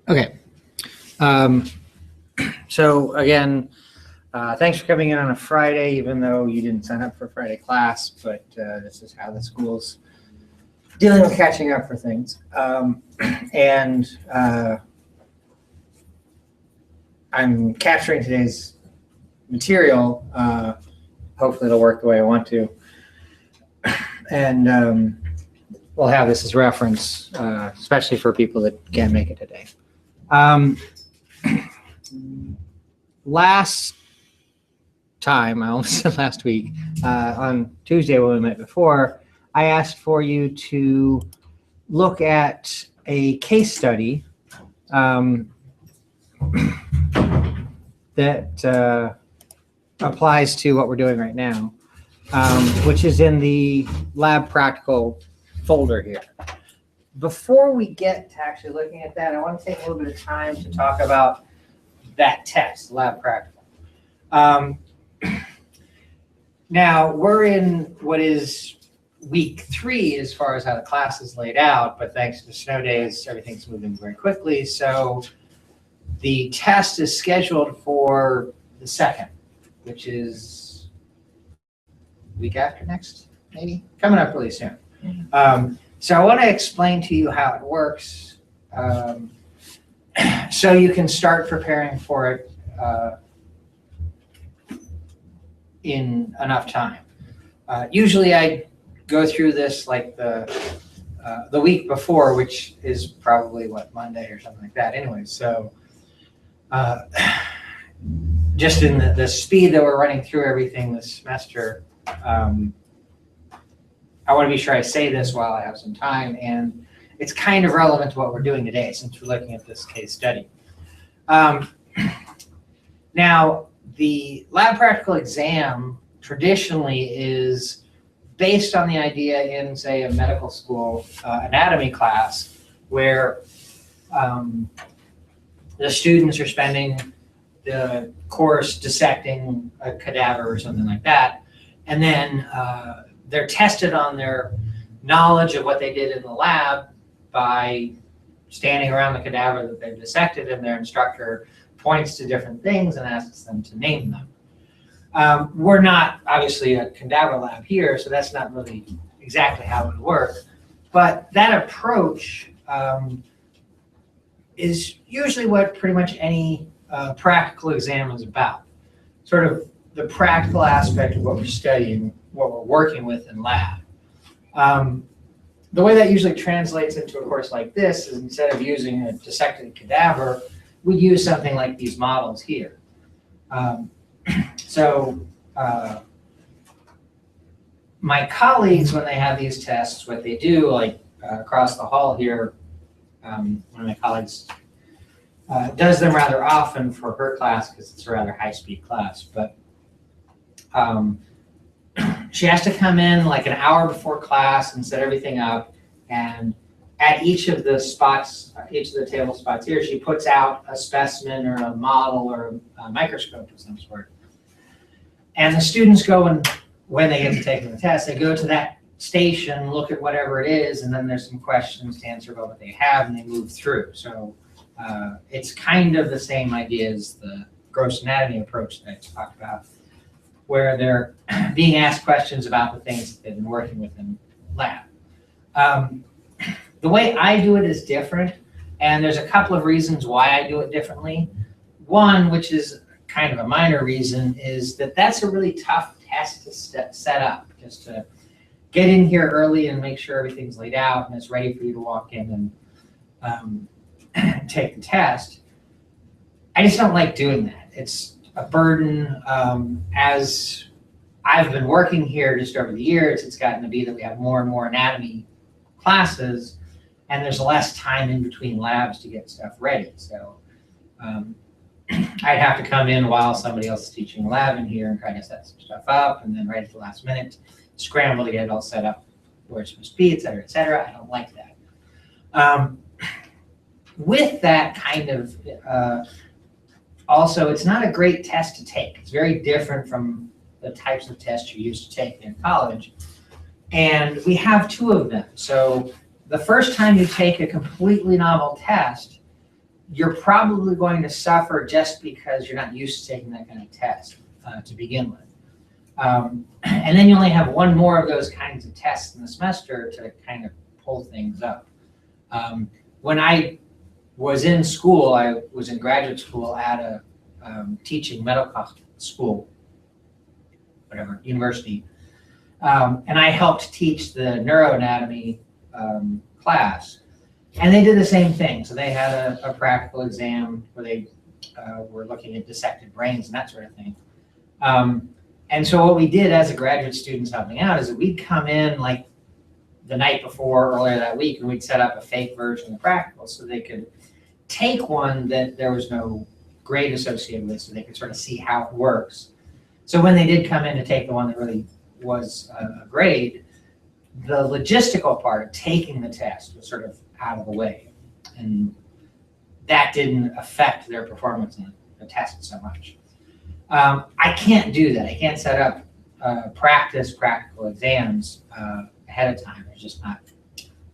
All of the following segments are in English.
Okay. So again, thanks for coming in on a Friday, even though you didn't sign up for Friday class, but this is how the school's dealing with catching up for things. I'm capturing today's material. Hopefully it'll work the way I want to. And we'll have this as reference, especially for people that can't make it today. Last time, I almost said last week, on Tuesday when we met before, I asked for you to look at a case study that applies to what we're doing right now, which is in the lab practical folder here. Before we get to actually looking at that, I want to take a little bit of time to talk about that test, lab practical. Now, we're in what is week 3 as far as how the class is laid out, but thanks to the snow days, everything's moving very quickly. So the test is scheduled for the 2nd, which is week after next, maybe? Coming up really soon. So I want to explain to you how it works so you can start preparing for it in enough time. Usually I go through this like the week before, which is probably what, Monday or something like that. Anyway, so just in the speed that we're running through everything this semester, I want to be sure I say this while I have some time, and it's kind of relevant to what we're doing today since we're looking at this case study. Now, the lab practical exam traditionally is based on the idea in, say, a medical school anatomy class where the students are spending the course dissecting a cadaver or something like that, and then they're tested on their knowledge of what they did in the lab by standing around the cadaver that they've dissected, and their instructor points to different things and asks them to name them. We're not obviously a cadaver lab here, so that's not really exactly how it would work. But that approach is usually what pretty much any practical exam is about. Sort of the practical aspect of what we're studying, what we're working with in lab. The way that usually translates into a course like this is instead of using a dissected cadaver, we use something like these models here. My colleagues, when they have these tests, what they do, like across the hall here, one of my colleagues does them rather often for her class because it's a rather high-speed class, but she has to come in like an hour before class and set everything up, and at each of the spots, each of the table spots here, she puts out a specimen or a model or a microscope of some sort. And the students go, and when they get to taking the test, they go to that station, look at whatever it is, and then there's some questions to answer about what they have, and they move through. So it's kind of the same idea as the gross anatomy approach that I talked about, where they're being asked questions about the things that they've been working with in lab. The way I do it is different, and there's a couple of reasons why I do it differently. One, which is kind of a minor reason, is that that's a really tough test to set up, just to get in here early and make sure everything's laid out and it's ready for you to walk in and take the test. I just don't like doing that. It's a burden. As I've been working here just over the years, it's gotten to be that we have more and more anatomy classes, and there's less time in between labs to get stuff ready. So I'd have to come in while somebody else is teaching a lab in here and try to set some stuff up, and then right at the last minute, scramble to get it all set up where it's supposed to be, et cetera, et cetera. I don't like that. With that kind of, also, it's not a great test to take. It's very different from the types of tests you used to take in college. And we have 2 of them. So the first time you take a completely novel test, you're probably going to suffer just because you're not used to taking that kind of test to begin with. And then you only have one more of those kinds of tests in the semester to kind of pull things up. When I was in school, I was in graduate school at a teaching medical school, whatever, university. And I helped teach the neuroanatomy class. And they did the same thing. So they had a practical exam where they were looking at dissected brains and that sort of thing. And so what we did as a graduate students helping out is that we'd come in like the night before, earlier that week, and we'd set up a fake version of the practical so they could take one that there was no grade associated with, so they could sort of see how it works. So when they did come in to take the one that really was a grade, the logistical part of taking the test was sort of out of the way. And that didn't affect their performance in the test so much. I can't do that. I can't set up practical exams ahead of time. There's just not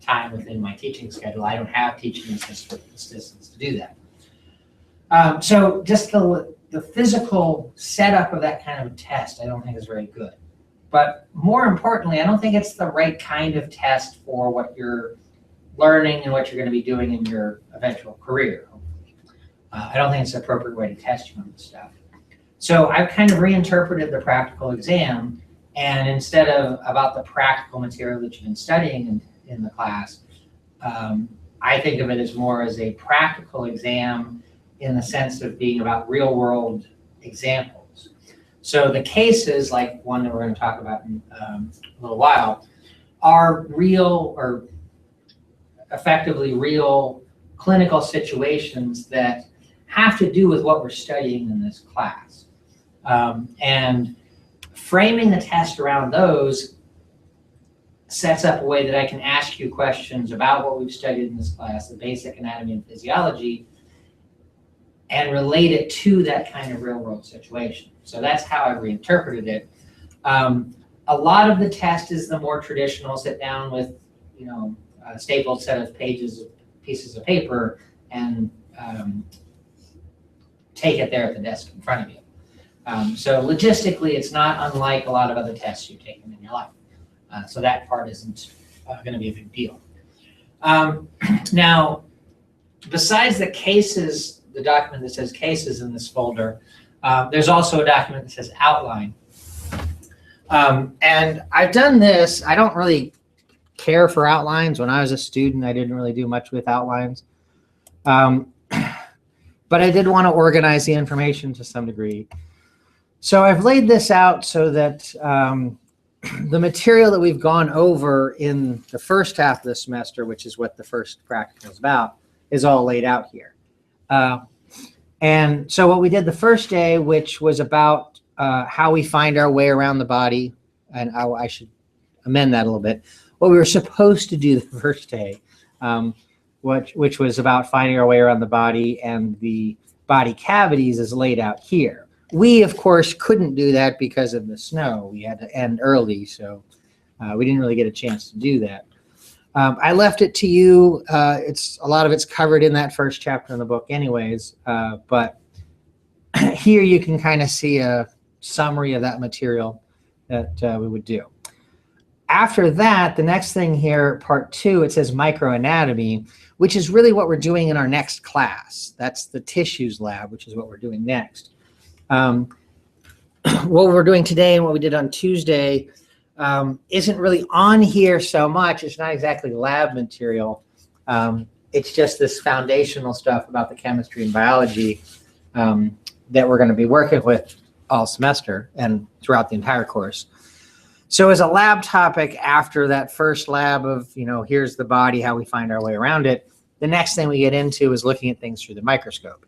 time within my teaching schedule. I don't have teaching assistants to do that. So just the physical setup of that kind of test, I don't think is very good. But more importantly, I don't think it's the right kind of test for what you're learning and what you're going to be doing in your eventual career. I don't think it's the appropriate way to test you on this stuff. So I've kind of reinterpreted the practical exam, and instead of about the practical material that you've been studying in the class, I think of it as more as a practical exam in the sense of being about real world examples. So the cases, like one that we're going to talk about in a little while, are real or effectively real clinical situations that have to do with what we're studying in this class. And framing the test around those sets up a way that I can ask you questions about what we've studied in this class, the basic anatomy and physiology, and relate it to that kind of real world situation. So that's how I've reinterpreted it. A lot of the test is the more traditional sit down with, a stapled set of pieces of paper and take it there at the desk in front of you. So logistically, it's not unlike a lot of other tests you've taken in your life. So that part isn't going to be a big deal. Now, besides the cases, the document that says cases in this folder, there's also a document that says outline. And I've done this. I don't really care for outlines. When I was a student, I didn't really do much with outlines. But I did want to organize the information to some degree. So I've laid this out so that the material that we've gone over in the first half of the semester, which is what the first practical is about, is all laid out here. And so what we did the first day, which was about how we find our way around the body, and I should amend that a little bit. What we were supposed to do the first day, which was about finding our way around the body and the body cavities, is laid out here. We, of course, couldn't do that because of the snow. We had to end early, so we didn't really get a chance to do that. I left it to you. A lot of it's covered in that first chapter in the book anyways, but here you can kind of see a summary of that material that we would do. After that, the next thing here, part 2, it says microanatomy, which is really what we're doing in our next class. That's the tissues lab, which is what we're doing next. What we're doing today and what we did on Tuesday isn't really on here so much. It's not exactly lab material. It's just this foundational stuff about the chemistry and biology that we're going to be working with all semester and throughout the entire course. So as a lab topic, after that first lab of, here's the body, how we find our way around it, the next thing we get into is looking at things through the microscope.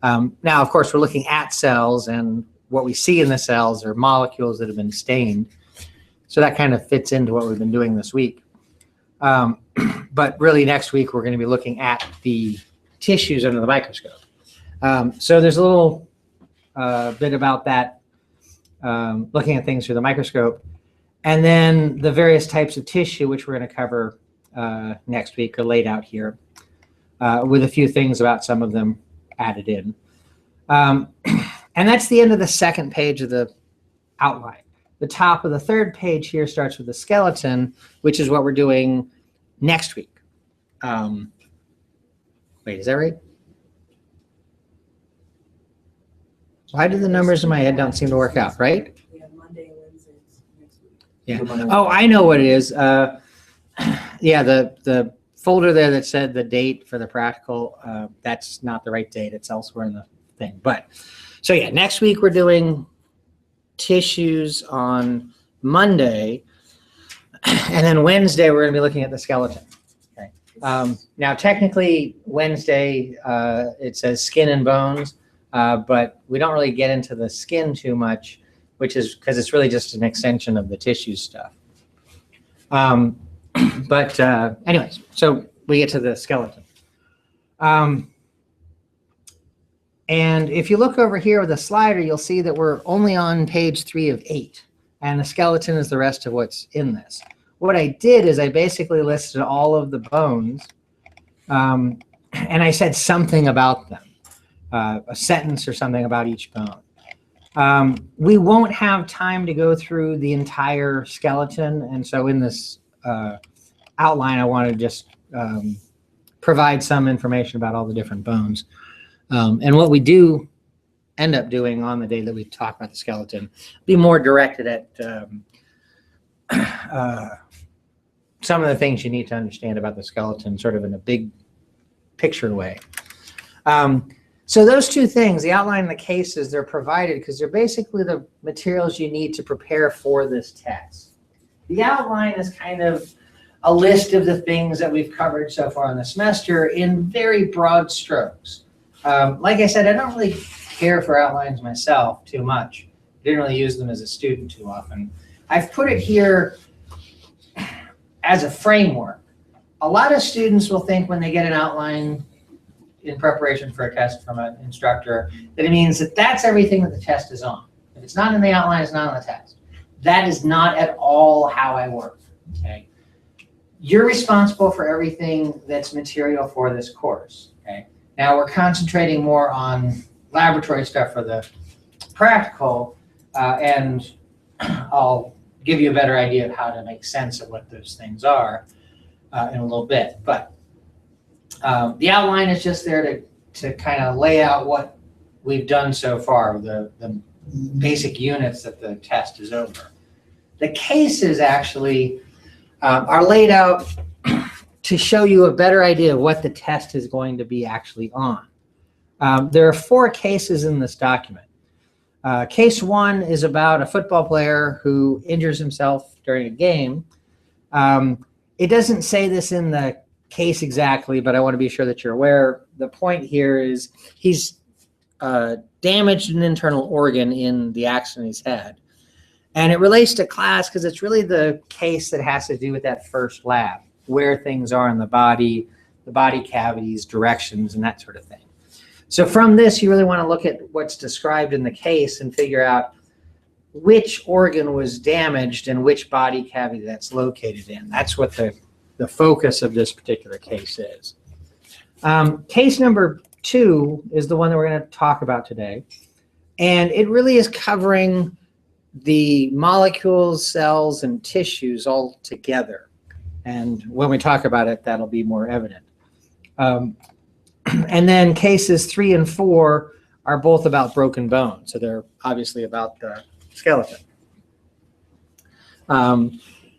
Now, of course, we're looking at cells, and what we see in the cells are molecules that have been stained. So that kind of fits into what we've been doing this week. But really next week, we're going to be looking at the tissues under the microscope. So there's a little bit about that, looking at things through the microscope. And then the various types of tissue, which we're going to cover next week, are laid out here. with a few things about some of them added in. And that's the end of the second page of the outline. The top of the third page here starts with the skeleton, which is what we're doing next week. Wait, is that right? Why do the numbers in my head don't seem to work out, right? We have Monday and Wednesdays next week. Yeah. Oh, I know what it is. Yeah, the folder there that said the date for the practical, that's not the right date. It's elsewhere in the thing. But so yeah, next week we're doing tissues on Monday, and then Wednesday we're going to be looking at the skeleton. Okay. Now technically Wednesday it says skin and bones, but we don't really get into the skin too much, which is because it's really just an extension of the tissue stuff. But anyways, so we get to the skeleton. And if you look over here with the slider, you'll see that we're only on page 3 of 8, and the skeleton is the rest of what's in this. What I did is I basically listed all of the bones, and I said something about them, a sentence or something about each bone. We won't have time to go through the entire skeleton, and so in this outline, I want to just provide some information about all the different bones. And what we do end up doing on the day that we talk about the skeleton, be more directed at some of the things you need to understand about the skeleton, sort of in a big picture way. So those two things, the outline and the cases, they're provided because they're basically the materials you need to prepare for this test. The outline is kind of a list of the things that we've covered so far in the semester in very broad strokes. Like I said, I don't really care for outlines myself too much. I didn't really use them as a student too often. I've put it here as a framework. A lot of students will think when they get an outline in preparation for a test from an instructor that it means that that's everything that the test is on. If it's not in the outline, it's not on the test. That is not at all how I work, okay? You're responsible for everything that's material for this course, okay? Now we're concentrating more on laboratory stuff for the practical, and I'll give you a better idea of how to make sense of what those things are in a little bit. But the outline is just there to kind of lay out what we've done so far, the basic units that the test is over. The cases actually are laid out to show you a better idea of what the test is going to be actually on. There are 4 cases in this document. Case 1 is about a football player who injures himself during a game. It doesn't say this in the case exactly, but I want to be sure that you're aware. The point here is he's damaged an internal organ in the accident he's had. And it relates to class because it's really the case that has to do with that first lab, where things are in the body cavities, directions, and that sort of thing. So from this, you really want to look at what's described in the case and figure out which organ was damaged and which body cavity that's located in. That's what the focus of this particular case is. Case number 2 is the one that we're going to talk about today. And it really is covering the molecules, cells, and tissues all together. And when we talk about it, that'll be more evident. And then cases 3 and 4 are both about broken bones. So they're obviously about the skeleton.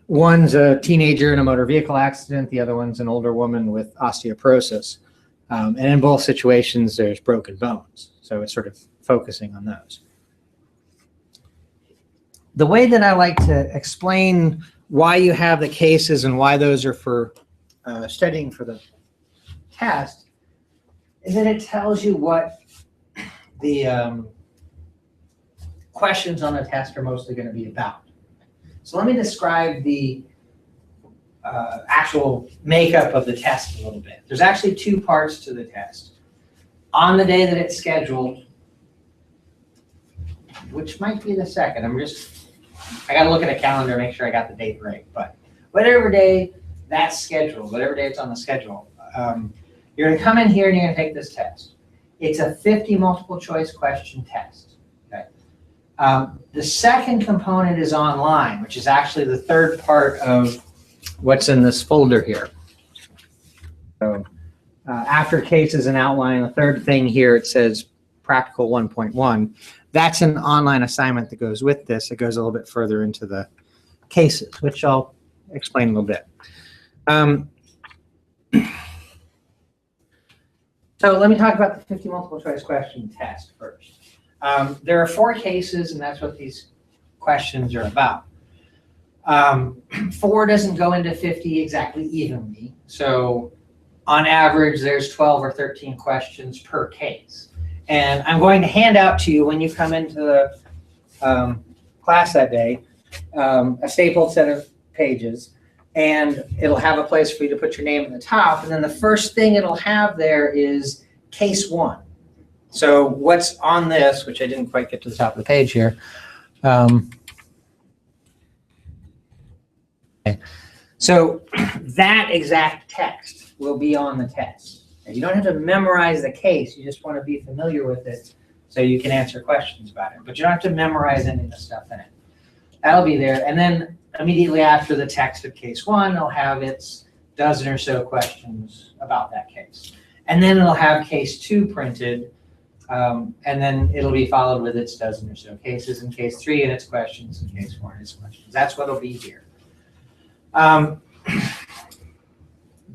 One's a teenager in a motor vehicle accident. The other one's an older woman with osteoporosis. And in both situations, there's broken bones. So it's sort of focusing on those. The way that I like to explain why you have the cases and why those are for studying for the test is that it tells you what the questions on the test are mostly going to be about. So let me describe the actual makeup of the test a little bit. There's actually 2 parts to the test. On the day that it's scheduled, which might be the second, I got to look at a calendar and make sure I got the date right. But whatever day that's scheduled, whatever day it's on the schedule, you're You're gonna come in here and you're gonna take this test. It's a 50 multiple choice question test, okay? The second component is online, which is actually the third part of what's in this folder here. So after cases and outline, the third thing here, it says practical 1.1. That's an online assignment that goes with this. It goes a little bit further into the cases, which I'll explain a little bit. So let me talk about the 50 multiple choice question test first. There are 4 cases, and that's what these questions are about. 4 doesn't go into 50 exactly evenly. So on average, there's 12 or 13 questions per case. And I'm going to hand out to you when you come into the class that day, a stapled set of pages, and it'll have a place for you to put your name at the top. And then the first thing it'll have there is case 1. So what's on this, which I didn't quite get to the top of the page here. Okay. So that exact text will be on the test. You don't have to memorize the case. You just want to be familiar with it so you can answer questions about it. But you don't have to memorize any of the stuff in it. That'll be there. And then immediately after the text of case 1, it'll have its dozen or so questions about that case. And then it'll have case 2 printed. And then it'll be followed with its dozen or so cases in case 3 and its questions, in case 4 and its questions. That's what'll be here.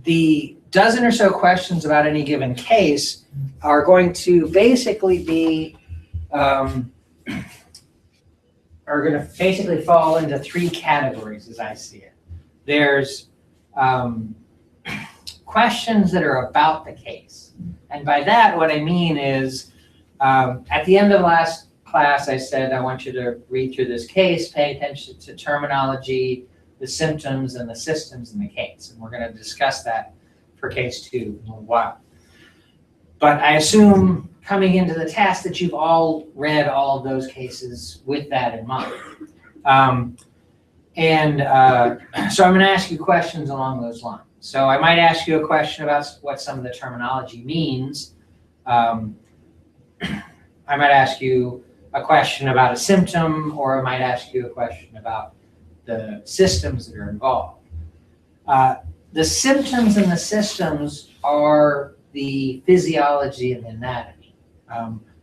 The dozen or so questions about any given case are going to basically be, are going to basically fall into 3 categories as I see it. There's questions that are about the case. And by that, what I mean is, at the end of last class, I said, I want you to read through this case, pay attention to terminology, the symptoms, and the systems in the case. And we're going to discuss that for case 2 in a little while. But I assume coming into the test that you've all read all of those cases with that in mind. So I'm going to ask you questions along those lines. So I might ask you a question about what some of the terminology means. I might ask you a question about a symptom, or I might ask you a question about the systems that are involved. The symptoms and the systems are the physiology and the anatomy.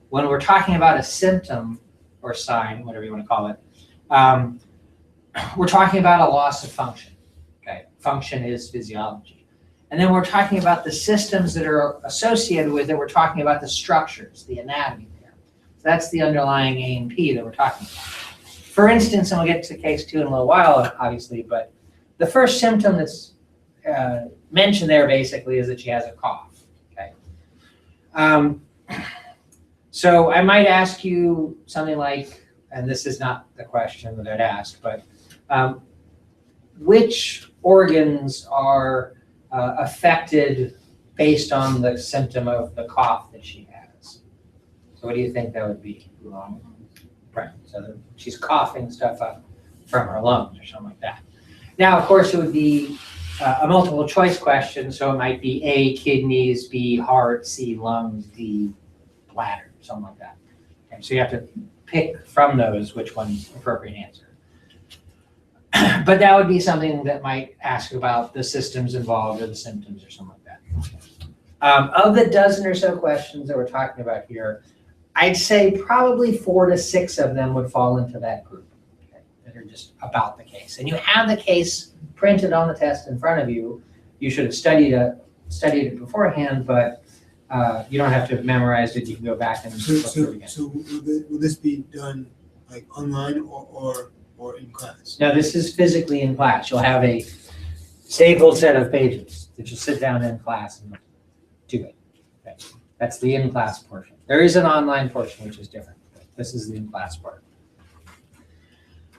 When we're talking about a symptom or sign, whatever you want to call it, we're talking about a loss of function. Okay, function is physiology. And then we're talking about the systems that are associated with it. We're talking about the structures, the anatomy there. So that's the underlying A and P that we're talking about. For instance, and we'll get to case 2 in a little while, obviously, but the first symptom that's mentioned there basically is that she has a cough. Okay. So I might ask you something like, and this is not the question that I'd ask, but which organs are affected based on the symptom of the cough that she has? So what do you think that would be? Right. So she's coughing stuff up from her lungs or something like that. Now, of course, it would be a multiple choice question, so it might be A, kidneys, B, heart, C, lungs, D, bladder, something like that. Okay, so you have to pick from those which one's the appropriate answer. But that would be something that might ask about the systems involved or the symptoms or something like that. Of the dozen or so questions that we're talking about here, I'd say probably 4 to 6 of them would fall into that group, okay, that are just about the case. And you have the case printed on the test in front of you. You should have studied it beforehand, but you don't have to have memorized it. You can go back and look through it again. So will this be done like online or in class? No, this is physically in class. You'll have a stapled set of pages that you'll sit down in class and do it. Okay. That's the in-class portion. There is an online portion, which is different. This is the in-class part.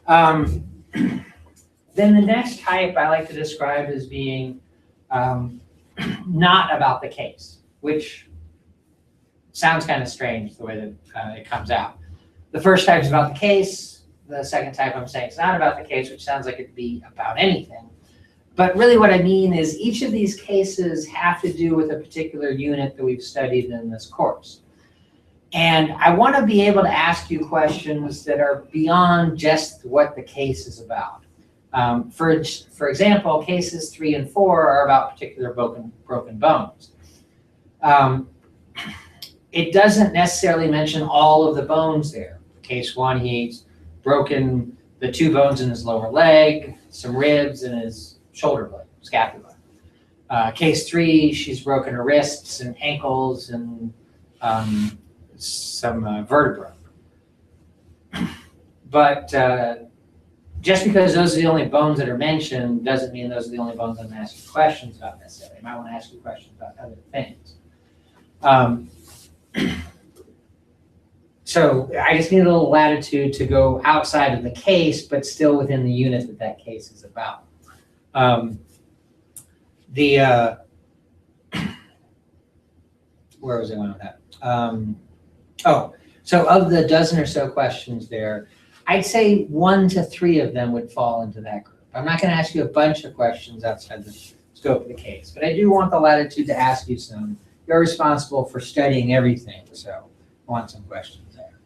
Then the next type I like to describe as being not about the case, which sounds kind of strange the way that it comes out. The first type is about the case. The second type I'm saying is not about the case, which sounds like it'd be about anything. But really what I mean is each of these cases have to do with a particular unit that we've studied in this course. And I want to be able to ask you questions that are beyond just what the case is about. For example, cases 3 and 4 are about particular broken bones. It doesn't necessarily mention all of the bones there. Case 1, he's broken the 2 bones in his lower leg, some ribs, and his shoulder blade, scapula. Case 3, she's broken her wrists and ankles and some vertebra. But just because those are the only bones that are mentioned doesn't mean those are the only bones I'm going to ask you questions about necessarily. I might want to ask you questions about other things. So I just need a little latitude to go outside of the case, but still within the unit that case is about. Where was I going with that? So of the dozen or so questions there, I'd say 1 to 3 of them would fall into that group. I'm not going to ask you a bunch of questions outside the scope of the case, but I do want the latitude to ask you some. You're responsible for studying everything, so I want some questions there.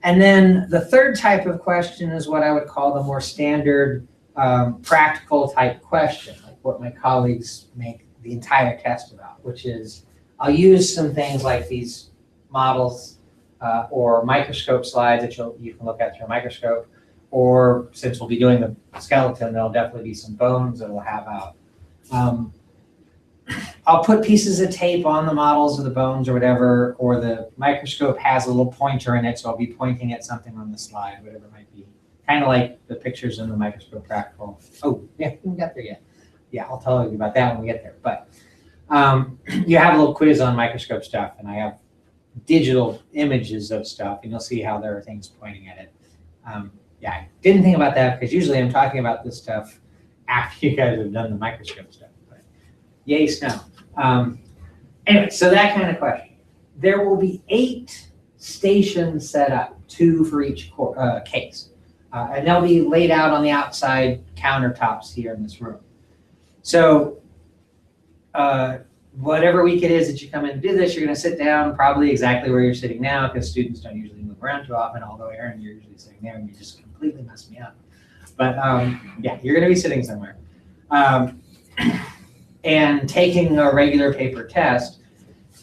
And then the third type of question is what I would call the more standard practical type question, like what my colleagues make the entire test about, which is I'll use some things like these models or microscope slides that you can look at through a microscope, or since we'll be doing the skeleton, there'll definitely be some bones that we'll have out. I'll put pieces of tape on the models of the bones or whatever, or the microscope has a little pointer in it, so I'll be pointing at something on the slide, whatever it might be. Kind of like the pictures in the microscope practical. Oh, yeah, we haven't got there yet. Yeah, I'll tell you about that when we get there. But you have a little quiz on microscope stuff, and I have digital images of stuff, and you'll see how there are things pointing at it. Yeah, I didn't think about that because usually I'm talking about this stuff after you guys have done the microscope stuff. But yay, snow. Anyway, so that kind of question. There will be 8 stations set up, 2 for each case. And they'll be laid out on the outside countertops here in this room. So whatever week it is that you come in to do this, you're going to sit down probably exactly where you're sitting now, because students don't usually move around too often, although Aaron, you're usually sitting there and you just completely mess me up. But yeah, you're going to be sitting somewhere. And taking a regular paper test,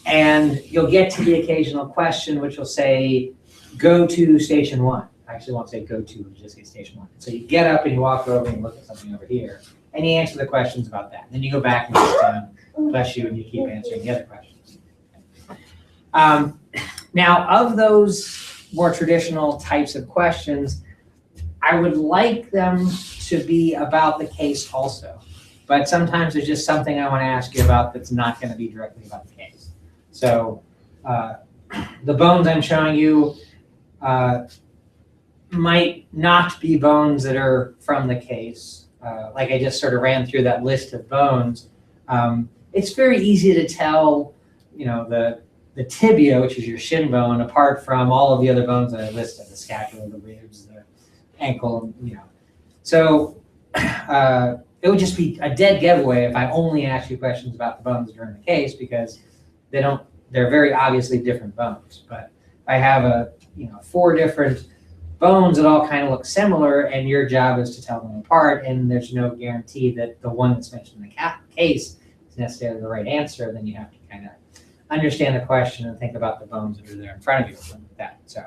and you'll get to the occasional question which will say, go to station 1. I actually won't say go to, it'll just say station 1. So you get up and you walk over and you look at something over here, and you answer the questions about that. Then you go back and sit down, bless you, and you keep answering the other questions. Now, of those more traditional types of questions, I would like them to be about the case also. But sometimes there's just something I want to ask you about that's not going to be directly about the case. So the bones I'm showing you might not be bones that are from the case. Like I just sort of ran through that list of bones. It's very easy to tell, you know, the tibia, which is your shin bone, apart from all of the other bones that I listed, the scapula, the ribs, the ankle, you know. So it would just be a dead giveaway if I only asked you questions about the bones during the case, because they're very obviously different bones. But I have 4 different bones that all kind of look similar, and your job is to tell them apart, and there's no guarantee that the one that's mentioned in the case is necessarily the right answer. Then you have to kind of understand the question and think about the bones that are there in front of you, or something like that. So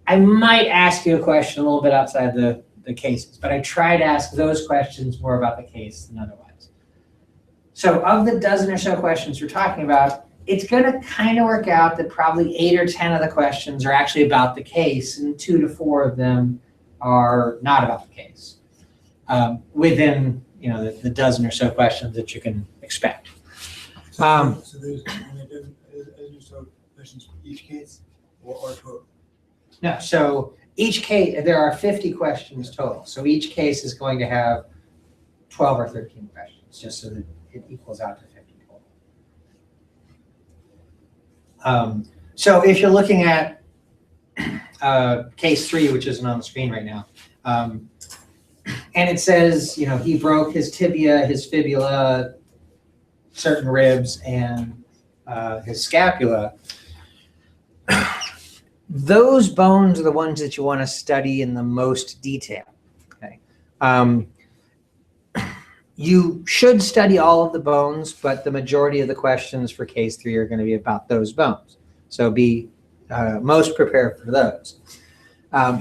I might ask you a question a little bit outside the cases, but I try to ask those questions more about the case than otherwise. So of the dozen or so questions we're talking about, it's going to kind of work out that probably 8 or 10 of the questions are actually about the case, and 2 to 4 of them are not about the case, within the dozen or so questions that you can expect. So there's only a dozen or so questions for each case, or total? No, so each case, there are 50 questions total. So each case is going to have 12 or 13 questions, just so that it equals out to 50 total. So if you're looking at and case 3, which isn't on the screen right now, and and it says, you know, he broke his tibia, his fibula, certain ribs, and his scapula. Those bones are the ones that you want to study in the most detail. Okay. You should study all of the bones, but the majority of the questions for case 3 are going to be about those bones. So be most prepared for those.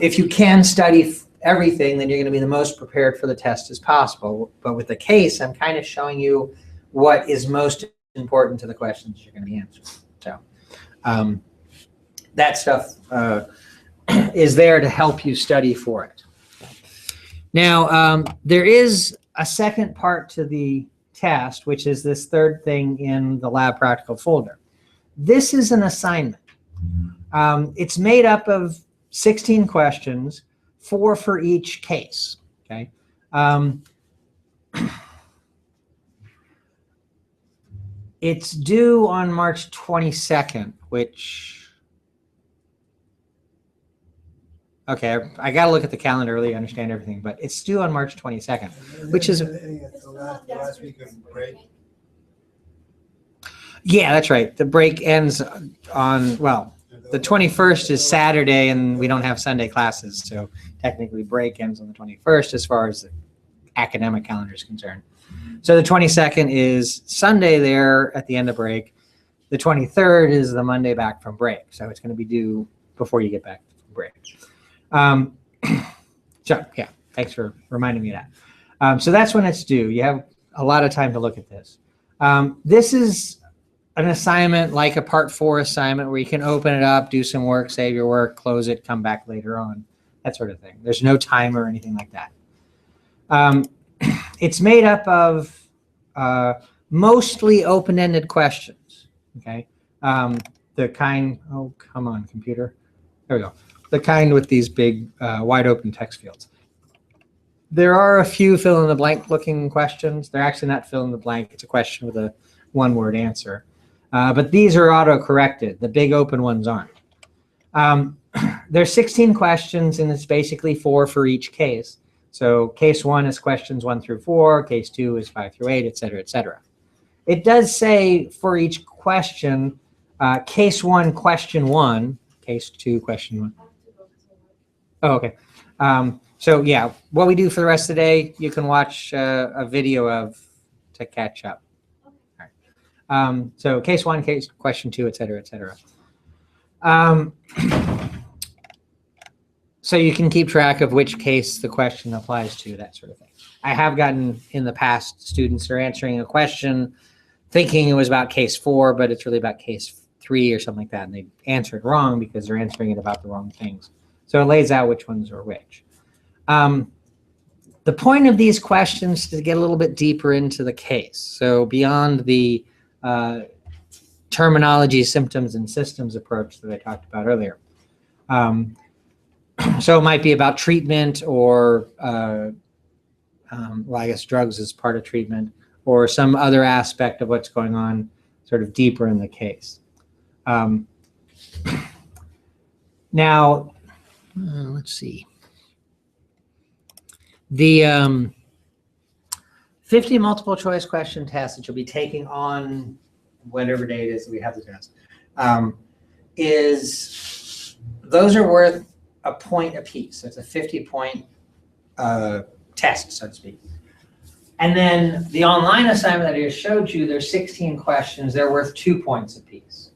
If you can study everything, then you're going to be the most prepared for the test as possible. But with the case, I'm kind of showing you what is most important to the questions you're going to be answering. So that stuff is there to help you study for it. Now, there is a second part to the test, which is this third thing in the lab practical folder. This is an assignment. It's made up of 16 questions, 4 for each case. Okay. It's due on March 22nd, which, okay, I got to look at the calendar really to understand everything, but it's due on March 22nd, which is, The last week of break. yeah, that's right. The break ends on, well, the 21st is Saturday and we don't have Sunday classes. So technically break ends on the 21st as far as the academic calendar is concerned. So the 22nd is Sunday there at the end of break. The 23rd is the Monday back from break. So it's going to be due before you get back from break. So yeah, thanks for reminding me of that. So that's when it's due. You have a lot of time to look at this. This is an assignment like a part 4 assignment where you can open it up, do some work, save your work, close it, come back later on, that sort of thing. There's no timer or anything like that. It's made up of mostly open-ended questions, okay? The kind, oh, come on, computer. There we go. The kind with these big wide open text fields. There are a few fill-in-the-blank looking questions. They're actually not fill-in-the-blank. It's a question with a one-word answer. But these are auto-corrected. The big open ones aren't. There's 16 questions, and it's basically 4 for each case. So case 1 is questions 1 through 4. Case 2 is 5 through 8, et cetera, et cetera. It does say for each question, case 1, question 1. Case 2, question 1. Oh, okay. So yeah, what we do for the rest of the day, you can watch a video of to catch up. All right. So case 1, case question 2, et cetera, et cetera. So you can keep track of which case the question applies to, that sort of thing. I have gotten in the past students who are answering a question thinking it was about case 4, but it's really about case 3 or something like that, and they answered wrong because they're answering it about the wrong things. So it lays out which ones are which. The point of these questions is to get a little bit deeper into the case. So beyond the terminology, symptoms, and systems approach that I talked about earlier. So it might be about treatment or, well, I guess drugs is part of treatment, or some other aspect of what's going on sort of deeper in the case. Now, let's see. The 50 multiple choice question test that you'll be taking on whatever day it is that we have the test, those are worth a point apiece. So it's a 50-point test, so to speak. And then the online assignment that I just showed you, there's 16 questions. They're worth 2 points apiece.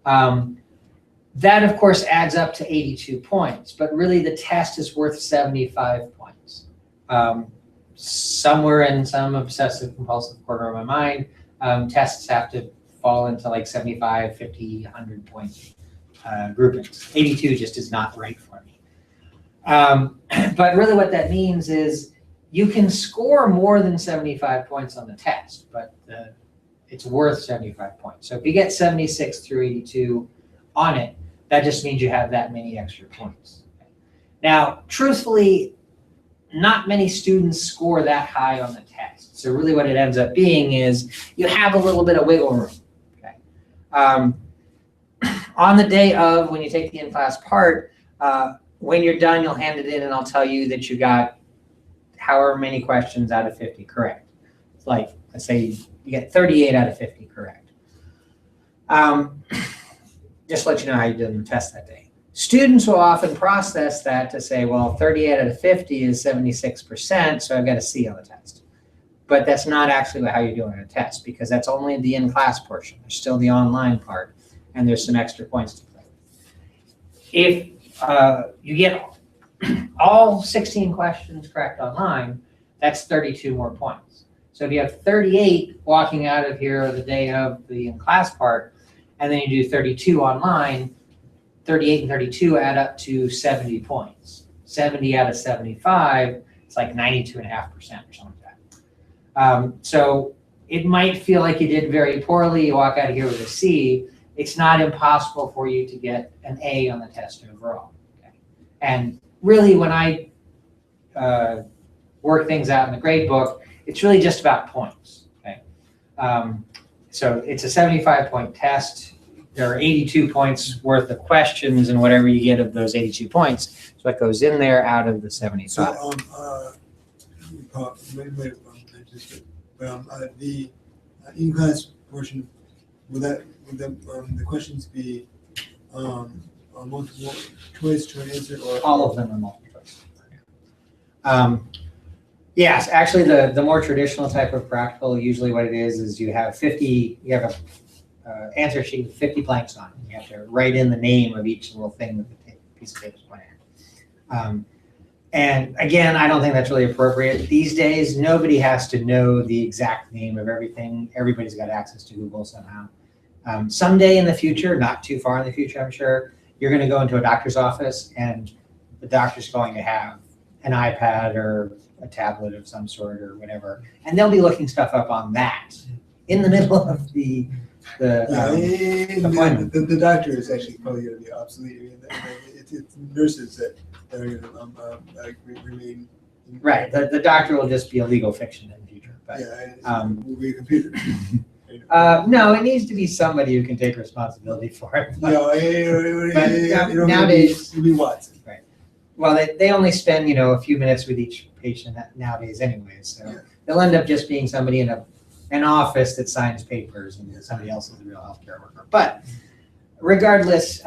That, of course, adds up to 82 points, but really the test is worth 75 points. Somewhere in some obsessive compulsive corner of my mind, tests have to fall into like 75, 50, 100 point groupings. 82 just is not right for me. But really what that means is you can score more than 75 points on the test, but it's worth 75 points. So if you get 76 through 82 on it, that just means you have that many extra points. Now, truthfully, not many students score that high on the test. So really what it ends up being is you have a little bit of wiggle room. Okay. On the day of, when you take the in-class part, when you're done, you'll hand it in and I'll tell you that you got however many questions out of 50 correct. It's like, let's say you get 38 out of 50 correct. Just let you know how you did in the test that day. Students will often process that to say, well, 38 out of 50 is 76%, so I've got a C on the test. But that's not actually how you do it on a test, because that's only the in-class portion. There's still the online part, and there's some extra points to play. If you get all 16 questions correct online, that's 32 more points. So if you have 38 walking out of here the day of the in-class part, and then you do 32 online, 38 and 32 add up to 70 points. 70 out of 75, it's like 92.5% or something like that. So it might feel like you did very poorly, you walk out of here with a C. It's not impossible for you to get an A on the test overall. Okay? And really, when I work things out in the grade book, it's really just about points. Okay? So it's a 75-point test. There are 82 points worth of questions, and whatever you get of those 82 points, so it goes in there out of the 75. So, the in-class portion, will the questions be multiple choice to an answer, or all of them are multiple choice? Yes, actually, the more traditional type of practical, usually what it is you have 50. You have a answer sheet with 50 blanks on it. You have to write in the name of each little thing that the piece of paper is pointing at. And again, I don't think that's really appropriate. These days, nobody has to know the exact name of everything. Everybody's got access to Google somehow. Someday in the future, not too far in the future, I'm sure, you're going to go into a doctor's office and the doctor's going to have an iPad or a tablet of some sort or whatever, and they'll be looking stuff up on that in the middle of the appointment. The doctor is actually probably going to be obsolete. I mean, it's nurses that are going to remain. Right. The doctor will just be a legal fiction in the future. But, will be a computer. No, it needs to be somebody who can take responsibility for it. But, nowadays, it'll be Watson. Right. Well, they only spend a few minutes with each patient nowadays, anyways. So they'll end up just being somebody in an office that signs papers, and somebody else is a real healthcare worker. But regardless,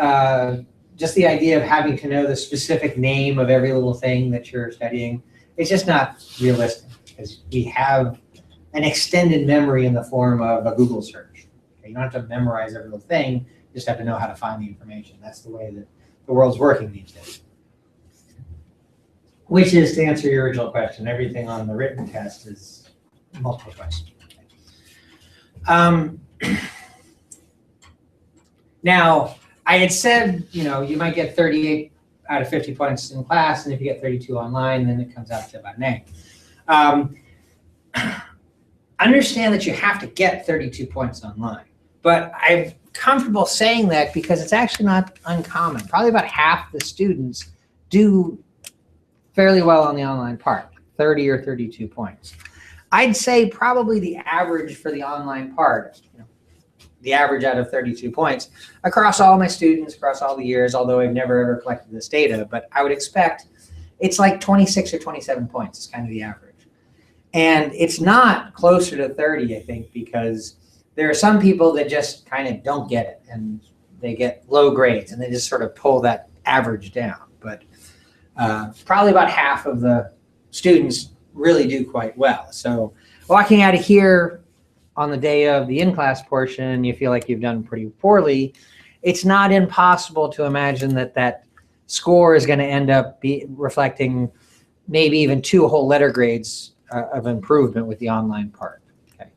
just the idea of having to know the specific name of every little thing that you're studying, it's just not realistic, because we have an extended memory in the form of a Google search. Okay? You don't have to memorize every little thing, you just have to know how to find the information. That's the way that the world's working these days. Which is, to answer your original question, everything on the written test is multiple choice. Now, I had said, you might get 38 out of 50 points in class, and if you get 32 online, then it comes out to about an A. Understand that you have to get 32 points online, but I'm comfortable saying that because it's actually not uncommon. Probably about half the students do fairly well on the online part, 30 or 32 points. I'd say probably the average for the online part, the average out of 32 points across all my students, across all the years, although I've never ever collected this data, but I would expect it's like 26 or 27 points is kind of the average. And it's not closer to 30, I think, because there are some people that just kind of don't get it and they get low grades and they just sort of pull that average down. But probably about half of the students really do quite well. So walking out of here on the day of the in-class portion, you feel like you've done pretty poorly, it's not impossible to imagine that score is going to end up reflecting maybe even 2 whole letter grades of improvement with the online part. Okay.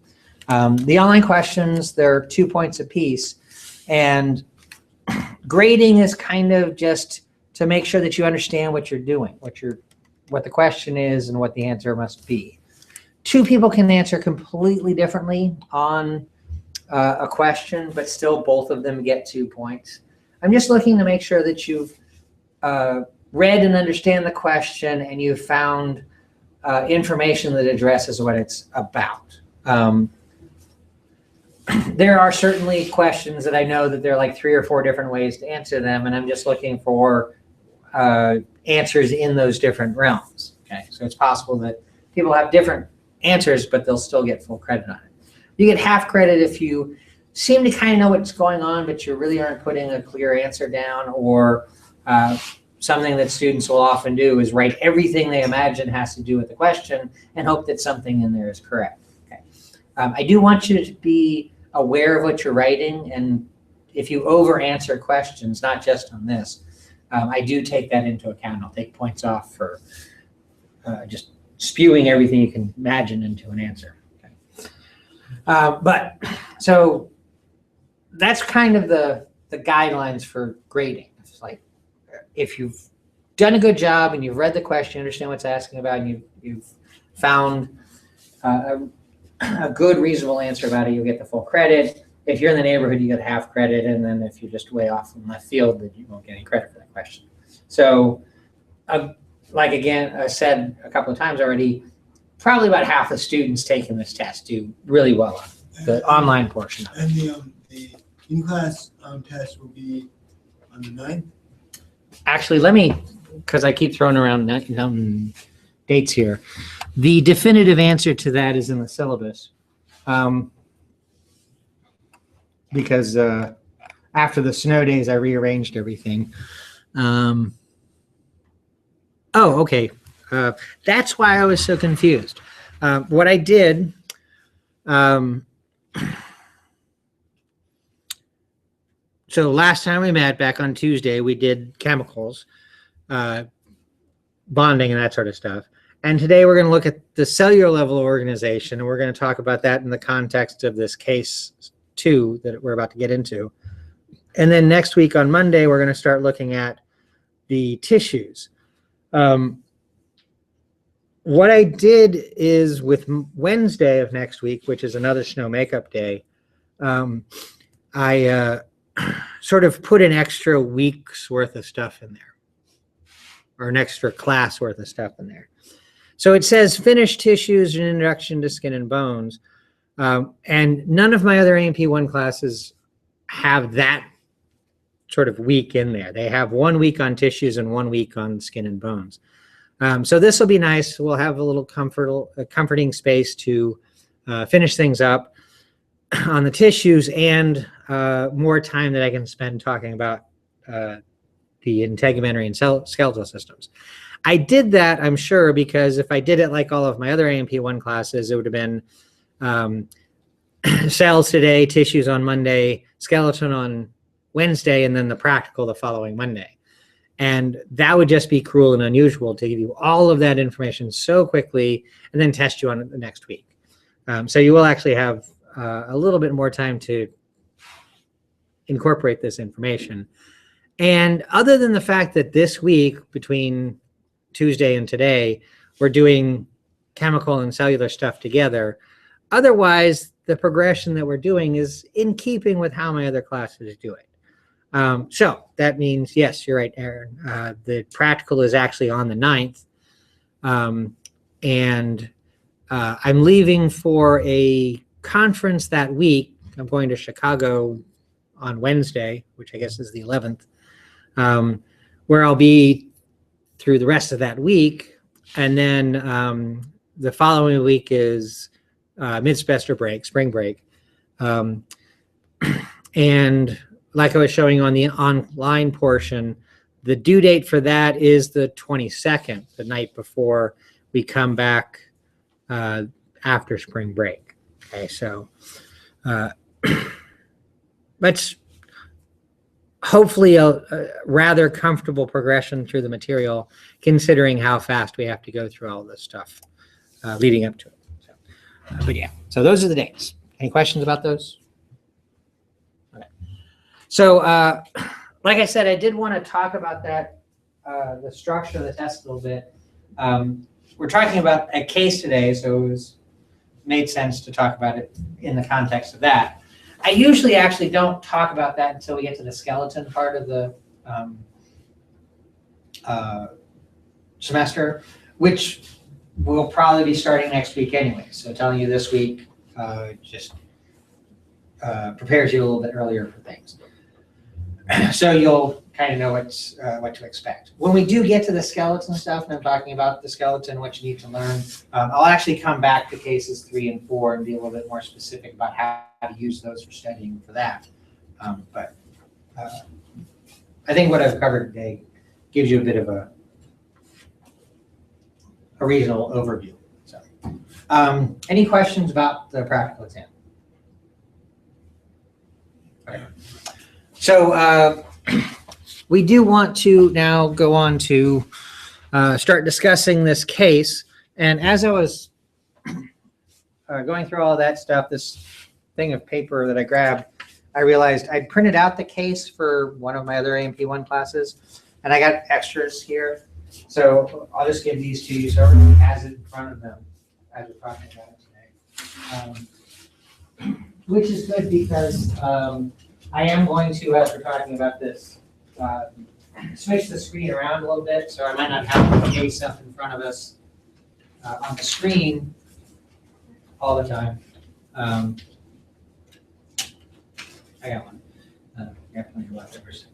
The online questions, they're 2 points apiece, and grading is kind of just to make sure that you understand what you're doing, what the question is and what the answer must be. 2 people can answer completely differently on a question, but still both of them get 2 points. I'm just looking to make sure that you've read and understand the question and you've found information that addresses what it's about. There are certainly questions that I know that there are like 3 or 4 different ways to answer them, and I'm just looking for answers in those different realms. Okay, so it's possible that people have different answers, but they'll still get full credit on it. You get half credit if you seem to kind of know what's going on, but you really aren't putting a clear answer down, or something that students will often do is write everything they imagine has to do with the question and hope that something in there is correct. Okay. I do want you to be aware of what you're writing, and if you over answer questions, not just on this, I do take that into account. I'll take points off for just spewing everything you can imagine into an answer. Okay. But so that's kind of the guidelines for grading. It's like, if you've done a good job and you've read the question, understand what's asking about, and you've found a good, reasonable answer about it, you'll get the full credit. If you're in the neighborhood, you get half credit, and then if you're just way off from left field, then you won't get any credit for that question. So, like again, I said a couple of times already, probably about half the students taking this test do really well on the online portion of it. And the in-class test will be on the 9th? Actually, let me, because I keep throwing around dates here. The definitive answer to that is in the syllabus. Because after the snow days, I rearranged everything. Oh, okay. That's why I was so confused. What I did, so last time we met back on Tuesday, we did chemicals, bonding and that sort of stuff. And today we're going to look at the cellular level of organization, and we're going to talk about that in the context of this case 2 that we're about to get into. And then next week on Monday, we're going to start looking at the tissues. What I did is with Wednesday of next week, which is another snow makeup day, I sort of put an extra week's worth of stuff in there, or an extra class worth of stuff in there. So it says finished tissues and introduction to skin and bones. And none of my other A&P1 classes have that sort of week in there. They have 1 week on tissues and 1 week on skin and bones. So this will be nice. We'll have a little comforting space to finish things up on the tissues, and more time that I can spend talking about the integumentary and skeletal systems. I did that, I'm sure, because if I did it like all of my other A&P1 classes, it would have been cells today, tissues on Monday, skeleton on Wednesday, and then the practical the following Monday. And that would just be cruel and unusual to give you all of that information so quickly and then test you on it the next week. So you will actually have a little bit more time to incorporate this information. And other than the fact that this week, between Tuesday and today, we're doing chemical and cellular stuff together, otherwise the progression that we're doing is in keeping with how my other classes do it. So that means, yes, you're right, Aaron. The practical is actually on the 9th. And I'm leaving for a conference that week. I'm going to Chicago on Wednesday, which I guess is the 11th, where I'll be through the rest of that week. And then the following week is mid-semester break, spring break. And like I was showing on the online portion, the due date for that is the 22nd, the night before we come back after spring break. Okay, so that's hopefully a rather comfortable progression through the material, considering how fast we have to go through all this stuff leading up to it. So, but yeah, so those are the dates. Any questions about those? Okay. So like I said, I did want to talk about that, the structure of the test a little bit. We're talking about a case today, so it made sense to talk about it in the context of that. I usually actually don't talk about that until we get to the skeleton part of the semester, which will probably be starting next week anyway. So telling you this week just prepares you a little bit earlier for things. So you'll kind of know what to expect. When we do get to the skeleton stuff, and I'm talking about the skeleton, what you need to learn, I'll actually come back to cases 3 and 4 and be a little bit more specific about how to use those for studying for that. But I think what I've covered today gives you a bit of a regional overview. So, any questions about the practical exam? Okay. So we do want to now go on to start discussing this case. And as I was going through all that stuff, this thing of paper that I grabbed, I realized I'd printed out the case for one of my other A&P1 classes, and I got extras here. So I'll just give these to you so everyone has it in front of them as we're talking about it today. Which is good because I am going to, as we're talking about this, switch the screen around a little bit, so I might not have the case up in front of us on the screen all the time. I got one. Got plenty of leftovers.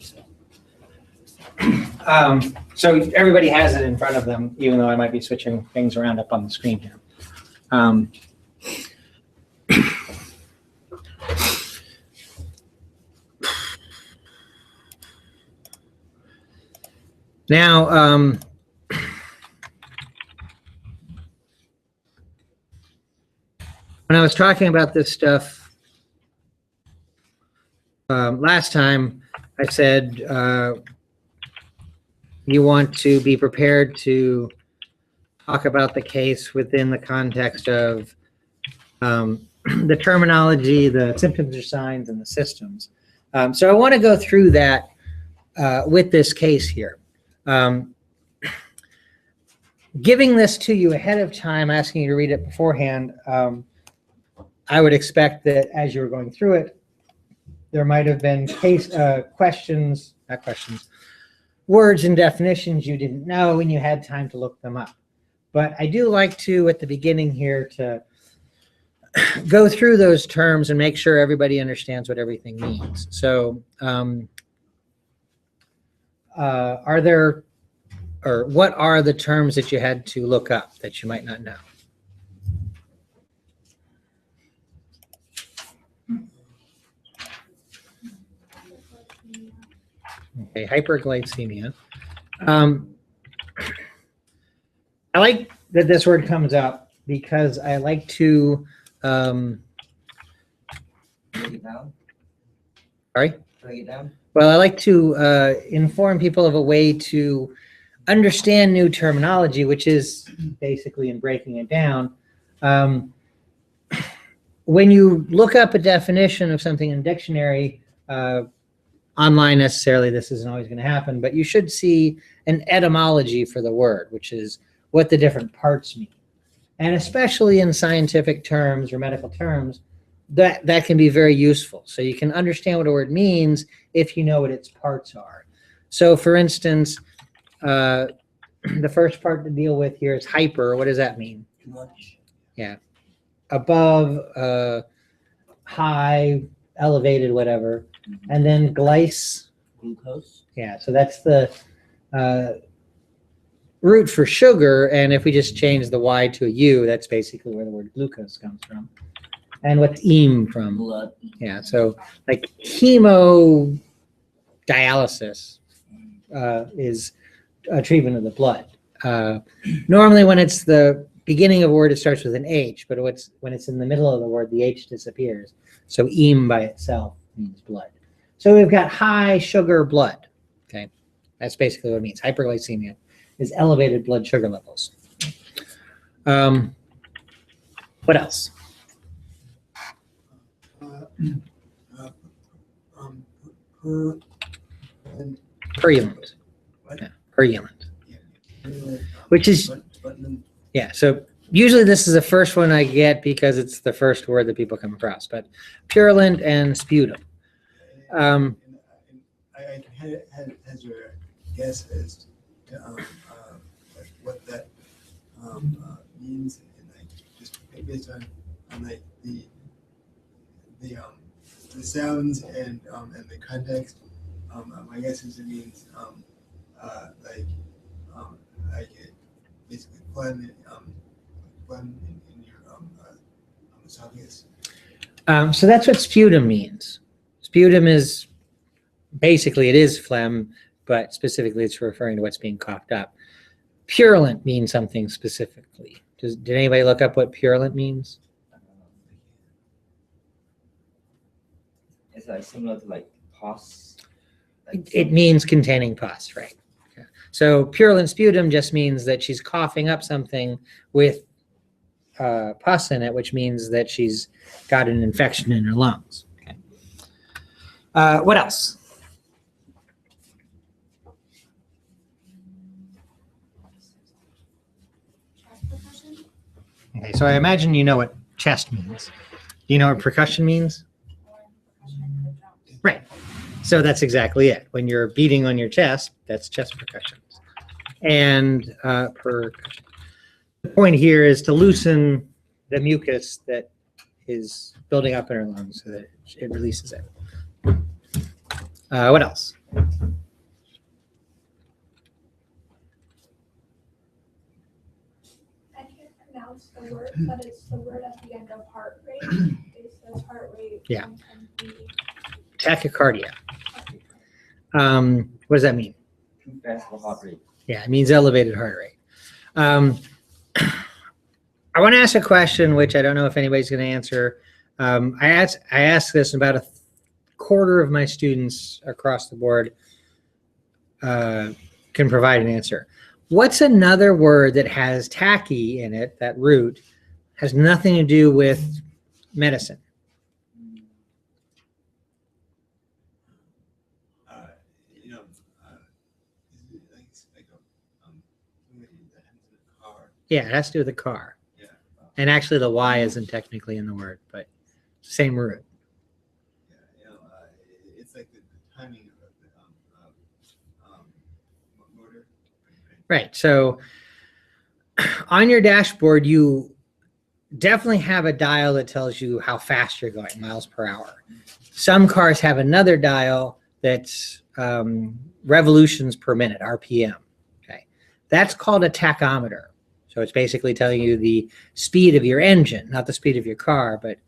So everybody has it in front of them, even though I might be switching things around up on the screen here. Now, when I was talking about this stuff last time, I said you want to be prepared to talk about the case within the context of the terminology, the symptoms or signs, and the systems. So I want to go through that with this case here. Giving this to you ahead of time, asking you to read it beforehand, I would expect that as you were going through it, there might have been words and definitions you didn't know and you had time to look them up. But I do like to, at the beginning here, to go through those terms and make sure everybody understands what everything means. So what are the terms that you had to look up that you might not know? Okay, hyperglycemia. I like that this word comes up because I like to Break it down. sorry? Break it down. Well, I like to inform people of a way to understand new terminology, which is basically in breaking it down. When you look up a definition of something in a dictionary, online necessarily, this isn't always going to happen, but you should see an etymology for the word, which is what the different parts mean. And especially in scientific terms or medical terms, that can be very useful. So you can understand what a word means if you know what its parts are. So for instance, the first part to deal with here is hyper. What does that mean? Too much. Yeah. Above, high, elevated, whatever. And then Glucose. yeah, so that's the root for sugar. And if we just change the Y to a U, that's basically where the word glucose comes from. And what's heme from? Blood. Yeah, so like hemodialysis is a treatment of the blood. Normally when it's the beginning of a word, it starts with an H, but when it's in the middle of the word, the H disappears. So heme by itself means blood. So we've got high sugar blood, okay? That's basically what it means. Hyperglycemia is elevated blood sugar levels. What else? Purulent. What? Yeah, purulent. Yeah. Which is, yeah, so usually this is the first one I get because it's the first word that people come across, but purulent and sputum. I had your guess as to what that means, and like just based on like the sounds and the context, my guess is it means like it basically phlegm in your esophagus. So that's what sputum means. Sputum is basically, it is phlegm, but specifically it's referring to what's being coughed up. Purulent means something specifically. Did anybody look up what purulent means? It's like similar to like pus. It means containing pus, right? Yeah. So purulent sputum just means that she's coughing up something with pus in it, which means that she's got an infection in her lungs. Okay. What else? Okay, so I imagine you know what chest means. Do you know what percussion means? Right. So that's exactly it. When you're beating on your chest, that's chest percussion. And percussion. The point here is to loosen the mucus that is building up in our lungs so that it releases it. What else? I can't pronounce the word, but it's the word at the end of heart rate. It says heart rate. Yeah. 110 Tachycardia. What does that mean? Too fast for heart rate. Yeah, it means elevated heart rate. I want to ask a question, which I don't know if anybody's going to answer. I asked this, about a quarter of my students across the board can provide an answer. What's another word that has tachy in it, that root, has nothing to do with medicine? Is it like somebody that ends in a car? Yeah, it has to do with the car. Yeah. And actually the Y isn't technically in the word, but same root. Yeah, it's like the timing of the motor. Right. So on your dashboard, you definitely have a dial that tells you how fast you're going, miles per hour. Some cars have another dial that's revolutions per minute, RPM. Okay. That's called a tachometer. So it's basically telling you the speed of your engine, not the speed of your car, but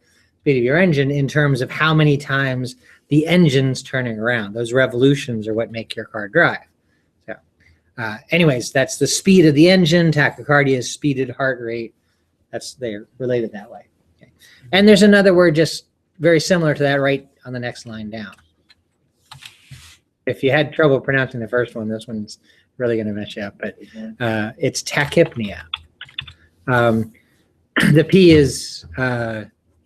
speed of your engine in terms of how many times the engine's turning around. Those revolutions are what make your car drive. So anyways, that's the speed of the engine. Tachycardia is speeded heart rate. They're related that way. Okay. And there's another word just very similar to that right on the next line down. If you had trouble pronouncing the first one, this one's really going to mess you up, but it's tachypnea. The P is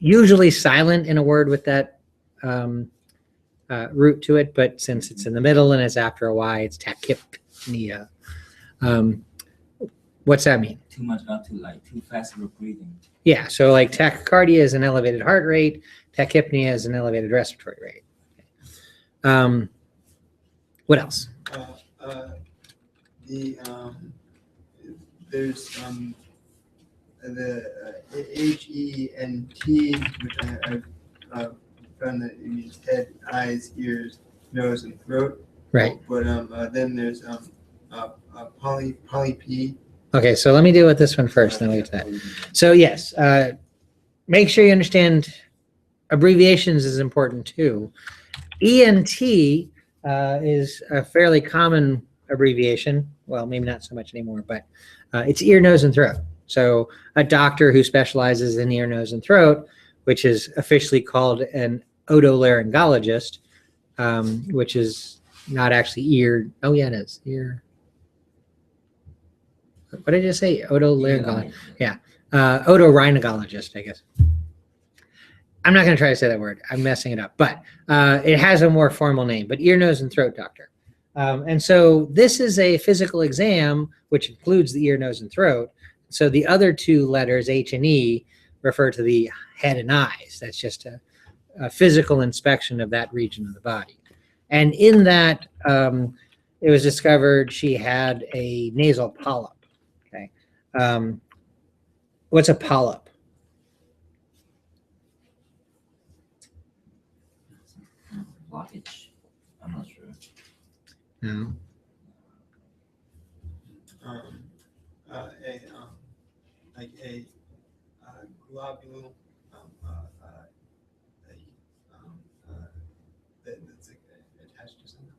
usually silent in a word with that root to it, but since it's in the middle and it's after a Y, it's tachypnea. What's that mean? Too much, not too light, too fast for breathing. Yeah, so like tachycardia is an elevated heart rate, tachypnea is an elevated respiratory rate. What else? There's the HENT, which I've found that it means head, eyes, ears, nose, and throat. Right. But then there's polyp. Okay, so let me deal with this one first, then we'll get to that. So yes, make sure you understand abbreviations is important too. ENT is a fairly common abbreviation. Well, maybe not so much anymore, but it's ear, nose, and throat. So a doctor who specializes in ear, nose, and throat, which is officially called an otolaryngologist, which is not actually ear. Oh yeah, it is ear. What did I just say? Otolaryngologist. Yeah, otorhinolaryngologist, I guess. I'm not going to try to say that word. I'm messing it up, but it has a more formal name. But ear, nose, and throat doctor. And so this is a physical exam, which includes the ear, nose, and throat. So the other two letters, H and E, refer to the head and eyes. That's just a physical inspection of that region of the body. And in that, it was discovered she had a nasal polyp. Okay. What's a polyp? Blockage. I'm not sure. No. Like a globule, that's attached to something.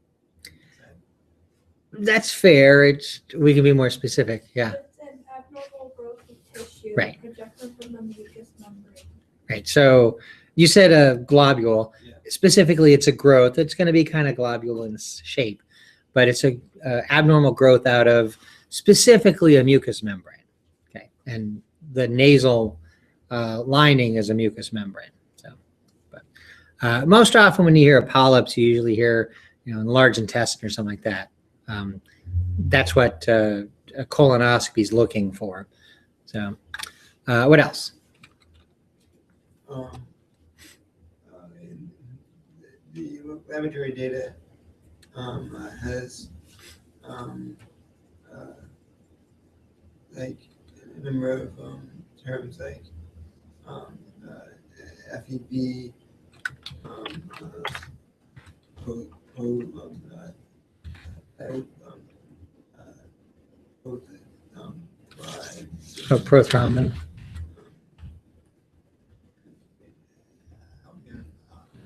Is that- That's fair. We can be more specific. Yeah. It's an abnormal growth of tissue Right. projected from the mucous membrane. Right. So you said a globule. Yeah. Specifically, it's a growth. It's going to be kind of globule in shape, but it's a abnormal growth out of specifically a mucous membrane. Okay. And the nasal lining is a mucous membrane. So, but most often when you hear polyps, you usually hear, in the large intestine or something like that. That's what a colonoscopy is looking for. So, what else? In the laboratory data has like a number of terms like FEB, Prothrombin,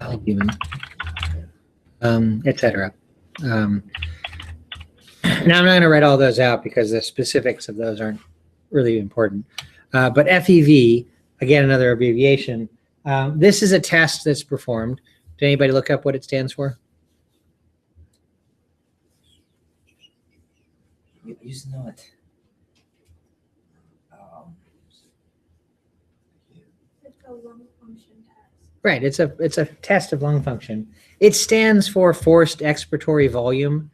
albumin, etc. Now I'm not going to write all those out because the specifics of those aren't really important. But FEV, again, another abbreviation. This is a test that's performed. Did anybody look up what it stands for? You just know it. It's a lung function test. Right, it's a test of lung function. It stands for forced expiratory volume,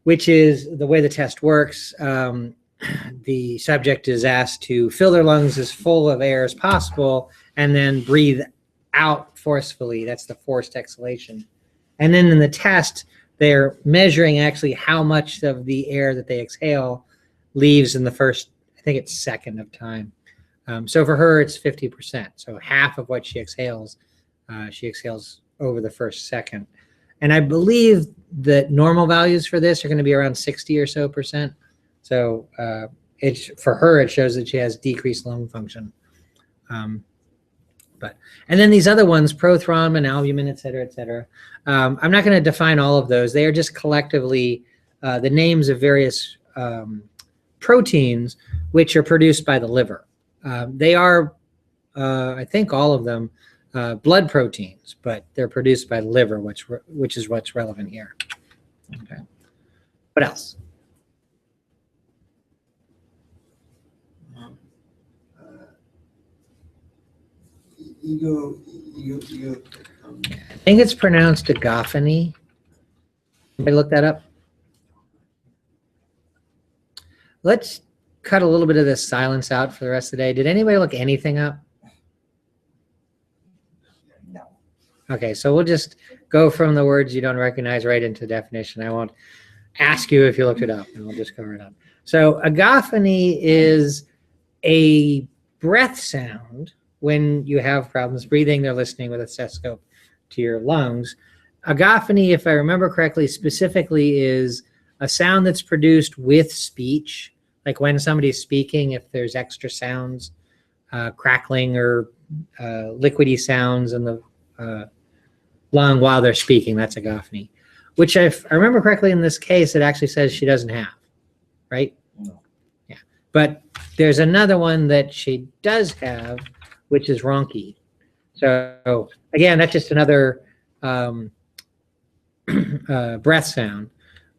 which is the way the test works. The subject is asked to fill their lungs as full of air as possible and then breathe out forcefully. That's the forced exhalation. And then in the test, they're measuring actually how much of the air that they exhale leaves in the first, I think it's second of time. So for her, it's 50%. So half of what she exhales over the first second. And I believe that normal values for this are going to be around 60 or so percent. So for her, it shows that she has decreased lung function. And then these other ones, prothrombin, albumin, et cetera, I'm not going to define all of those. They are just collectively the names of various proteins which are produced by the liver. They are, I think all of them, blood proteins, but they're produced by the liver, which is what's relevant here. Okay. What else? I think it's pronounced agophony. Anybody look that up? Let's cut a little bit of this silence out for the rest of the day. Did anybody look anything up? No. Okay, so we'll just go from the words you don't recognize right into definition. I won't ask you if you looked it up, and we'll just cover it up. So agophony is a breath sound when you have problems breathing. They're listening with a stethoscope to your lungs. Agophony, if I remember correctly, specifically is a sound that's produced with speech, like when somebody's speaking, if there's extra sounds, crackling or liquidy sounds in the lung while they're speaking, that's agophony, which if I remember correctly in this case, it actually says she doesn't have, right? No. Yeah, but there's another one that she does have, which is rhonchi. So again, that's just another breath sound,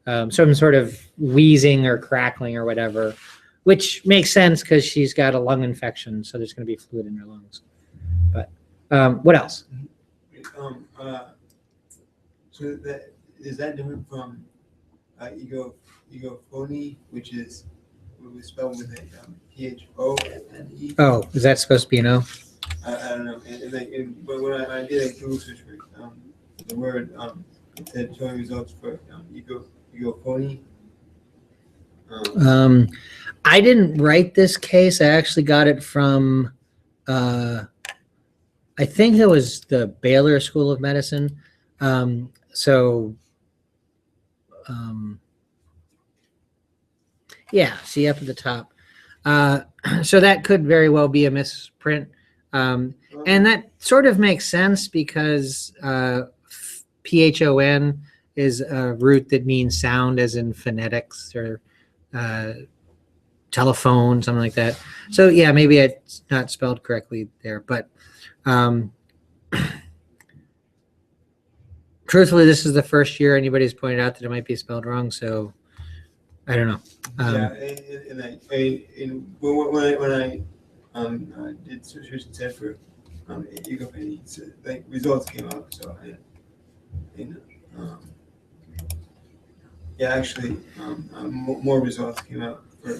some sort of wheezing or crackling or whatever, which makes sense because she's got a lung infection, so there's going to be fluid in her lungs. But what else? So is that different from egophony, which is spelled with a PHO-N-E? Oh, is that supposed to be an O? I don't know. But when I did a Google search for the word, it said showing results for egophony. I didn't write this case. I actually got it from, I think it was the Baylor School of Medicine. So Yeah, see up at the top. So that could very well be a misprint. And that sort of makes sense because PHON is a root that means sound, as in phonetics or telephone, something like that. So yeah, maybe it's not spelled correctly there, but truthfully, this is the first year anybody's pointed out that it might be spelled wrong. So I don't know. Yeah, and when I did search and said for Ecopany, so like results came up. So yeah, actually, more results came out for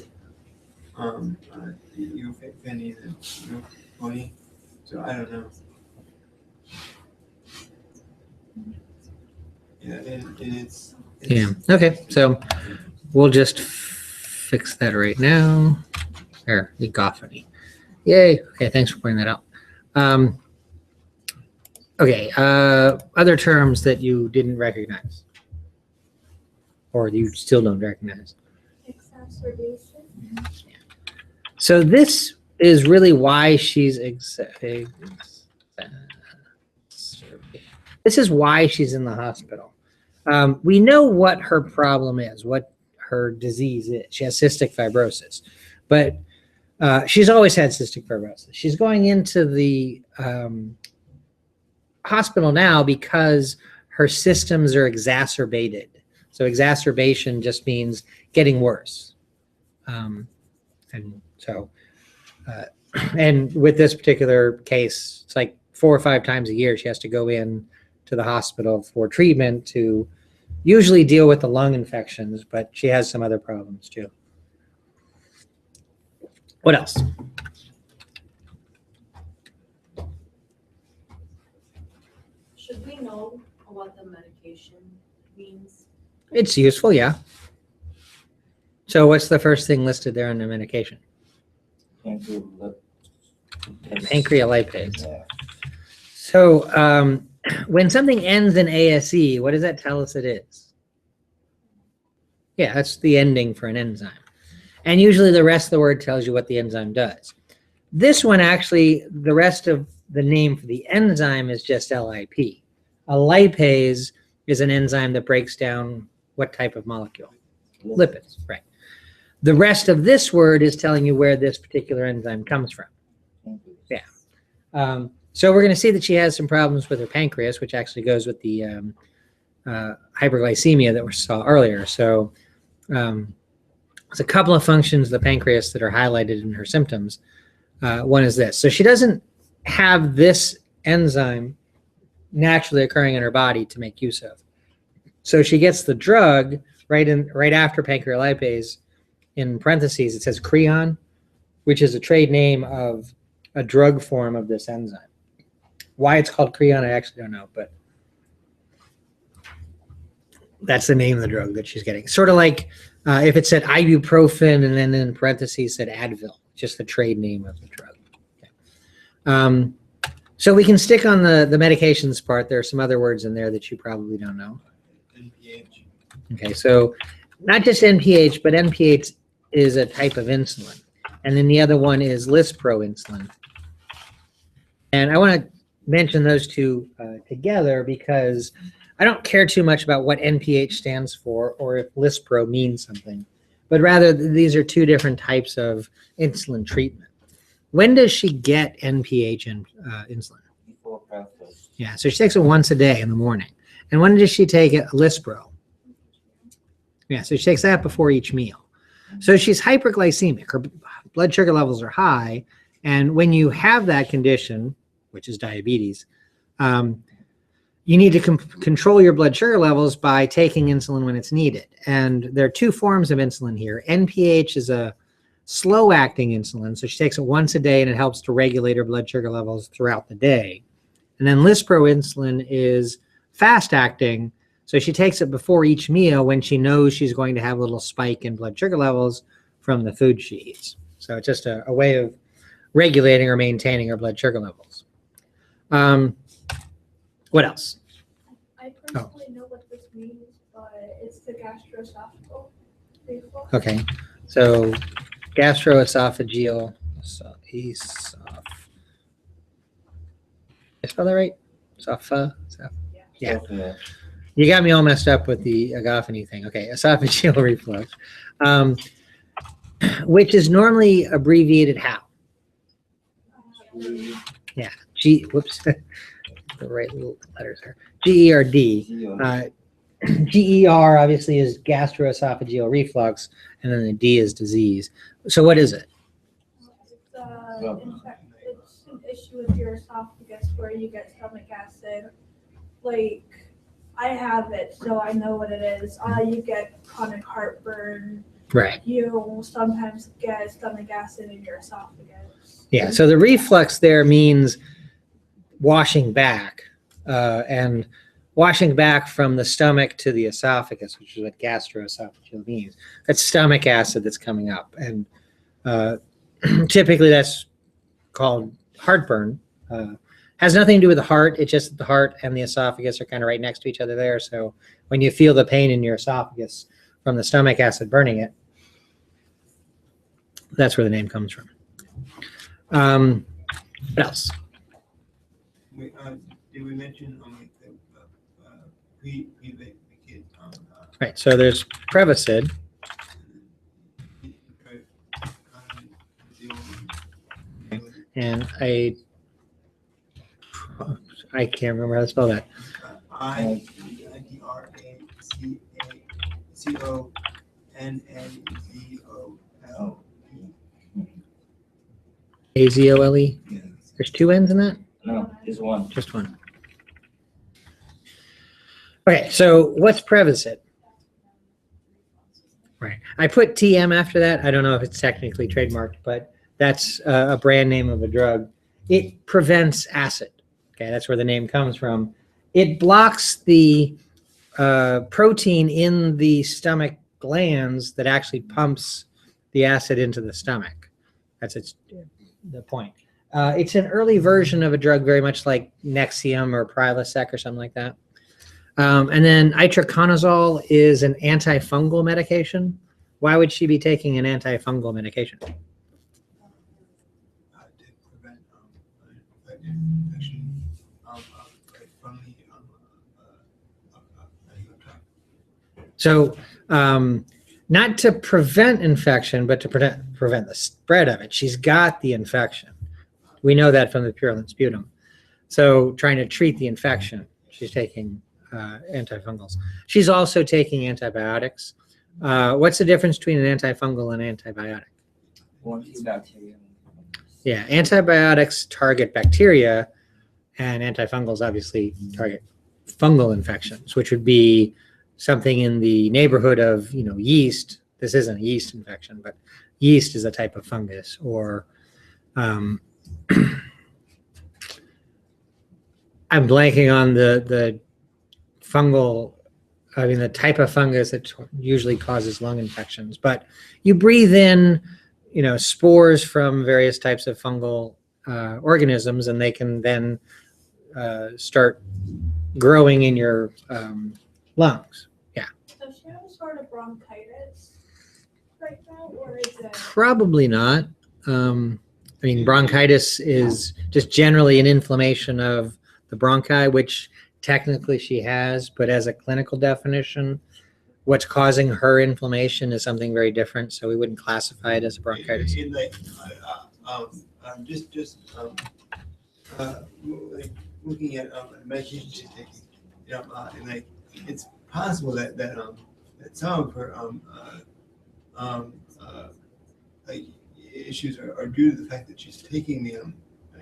Ecopany than Ecopony. So I don't know. Yeah, and it's Yeah. Okay. So we'll just fix that right now. There, egophony. Yay. Okay. Thanks for pointing that out. Okay. Other terms that you didn't recognize, or you still don't recognize. Exacerbation. So this is really why she's this is why she's in the hospital. We know what her problem is, what her disease is. She has cystic fibrosis, but she's always had cystic fibrosis. She's going into the hospital now because her systems are exacerbated. So exacerbation just means getting worse. And so, and with this particular case, it's like 4 or 5 times a year she has to go in to the hospital for treatment to usually deal with the lung infections, but she has some other problems too. What else? Should we know what the medication means? It's useful, yeah. So what's the first thing listed there on the medication? Pancreolipase. Yeah. So when something ends in ASE, what does that tell us it is? Yeah, that's the ending for an enzyme. And usually the rest of the word tells you what the enzyme does. This one actually, the rest of the name for the enzyme is just LIP. A lipase is an enzyme that breaks down what type of molecule? Lipids, right. The rest of this word is telling you where this particular enzyme comes from. Yeah. So we're going to see that she has some problems with her pancreas, which actually goes with the hyperglycemia that we saw earlier. So there's a couple of functions of the pancreas that are highlighted in her symptoms. One is this. So she doesn't have this enzyme naturally occurring in her body to make use of. So she gets the drug right after pancreolipase. In parentheses, it says Creon, which is a trade name of a drug form of this enzyme. Why it's called Creon, I actually don't know, but that's the name of the drug that she's getting. Sort of like if it said ibuprofen and then in parentheses said Advil, just the trade name of the drug. Okay. So we can stick on the medications part. There are some other words in there that you probably don't know. NPH. Okay, so not just NPH, but NPH is a type of insulin. And then the other one is Lispro insulin. And I want to mention those two together because I don't care too much about what NPH stands for or if Lispro means something, but rather these are two different types of insulin treatment. When does she get NPH insulin? Before breakfast. Yeah, so she takes it once a day in the morning. And when does she take it? Lispro. Yeah, so she takes that before each meal. So she's hyperglycemic. Her blood sugar levels are high. And when you have that condition, which is diabetes, you need to control your blood sugar levels by taking insulin when it's needed. And there are two forms of insulin here. NPH is a slow-acting insulin. So she takes it once a day and it helps to regulate her blood sugar levels throughout the day. And then Lispro insulin is fast-acting. So she takes it before each meal when she knows she's going to have a little spike in blood sugar levels from the food she eats. So it's just a way of regulating or maintaining her blood sugar levels. What else? I personally know what this means, but it's the gastroesophageal reflux. Okay, so gastroesophageal, I spell that right? Yeah. You got me all messed up with the agophony thing. Okay, esophageal reflux, which is normally abbreviated how? Yeah, whoops, the right little letters there. GERD. GER obviously is gastroesophageal reflux, and then the D is disease. So what is it? It's an issue with your esophagus where you get stomach acid. Like, I have it, so I know what it is. You get chronic heartburn. Right. You sometimes get stomach acid in your esophagus. Yeah, so the reflux there means washing back, and washing back from the stomach to the esophagus, which is what gastroesophageal means. That's stomach acid that's coming up, and typically that's called heartburn. Has nothing to do with the heart. It's just that the heart and the esophagus are kind of right next to each other there. So when you feel the pain in your esophagus from the stomach acid burning it, that's where the name comes from. What else? Did we mention like the Prevacid? Right. So there's Prevacid. And I can't remember how to spell that. AZOLE. There's two N's in that? No, just one. Just one. Okay, so what's Prevacid? Right. I put TM after that. I don't know if it's technically trademarked, but that's a brand name of a drug. It prevents acid. Okay, that's where the name comes from. It blocks the protein in the stomach glands that actually pumps the acid into the stomach. That's the point. It's an early version of a drug very much like Nexium or Prilosec or something like that. And then itraconazole is an antifungal medication. Why would she be taking an antifungal medication? To prevent infection from the So not to prevent infection, but to prevent the spread of it. She's got the infection. We know that from the purulent sputum. So trying to treat the infection, she's taking antifungals. She's also taking antibiotics. What's the difference between an antifungal and antibiotic? One is bacteria. Yeah, antibiotics target bacteria, and antifungals obviously target fungal infections, which would be something in the neighborhood of, yeast. This isn't a yeast infection, but yeast is a type of fungus, or I'm blanking on the fungal, the type of fungus that usually causes lung infections. But you breathe in, spores from various types of fungal organisms, and they can then start growing in your lungs. Yeah. Does she have sort of bronchitis right now, or is it? Probably not. Bronchitis is just generally an inflammation of the bronchi, which technically she has, but as a clinical definition, what's causing her inflammation is something very different, so we wouldn't classify it as a bronchitis. Looking at medication she's taking, it's possible that some of her issues are due to the fact that she's taking the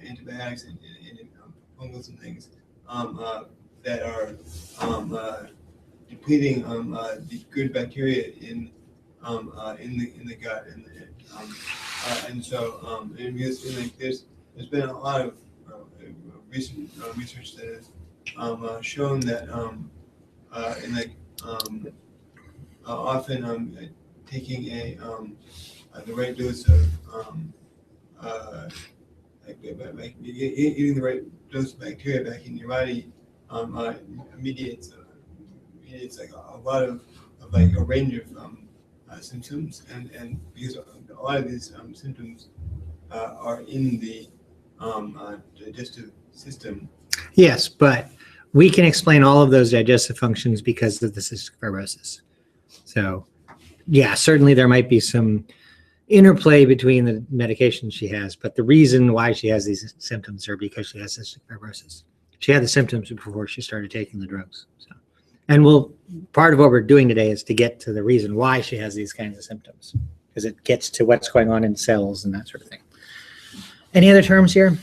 antibiotics and fungals and things that are depleting the good bacteria in the gut, and so there's been a lot of recent research that has shown that often taking the right dose of eating the right dose of bacteria back in your body mediates like a lot of like a range of symptoms, and because a lot of these symptoms are in the digestive system. Yes, but we can explain all of those digestive functions because of the cystic fibrosis. So, yeah, certainly there might be some interplay between the medications she has, but the reason why she has these symptoms are because she has cystic fibrosis. She had the symptoms before she started taking the drugs. So, and part of what we're doing today is to get to the reason why she has these kinds of symptoms, because it gets to what's going on in cells and that sort of thing. Any other terms here?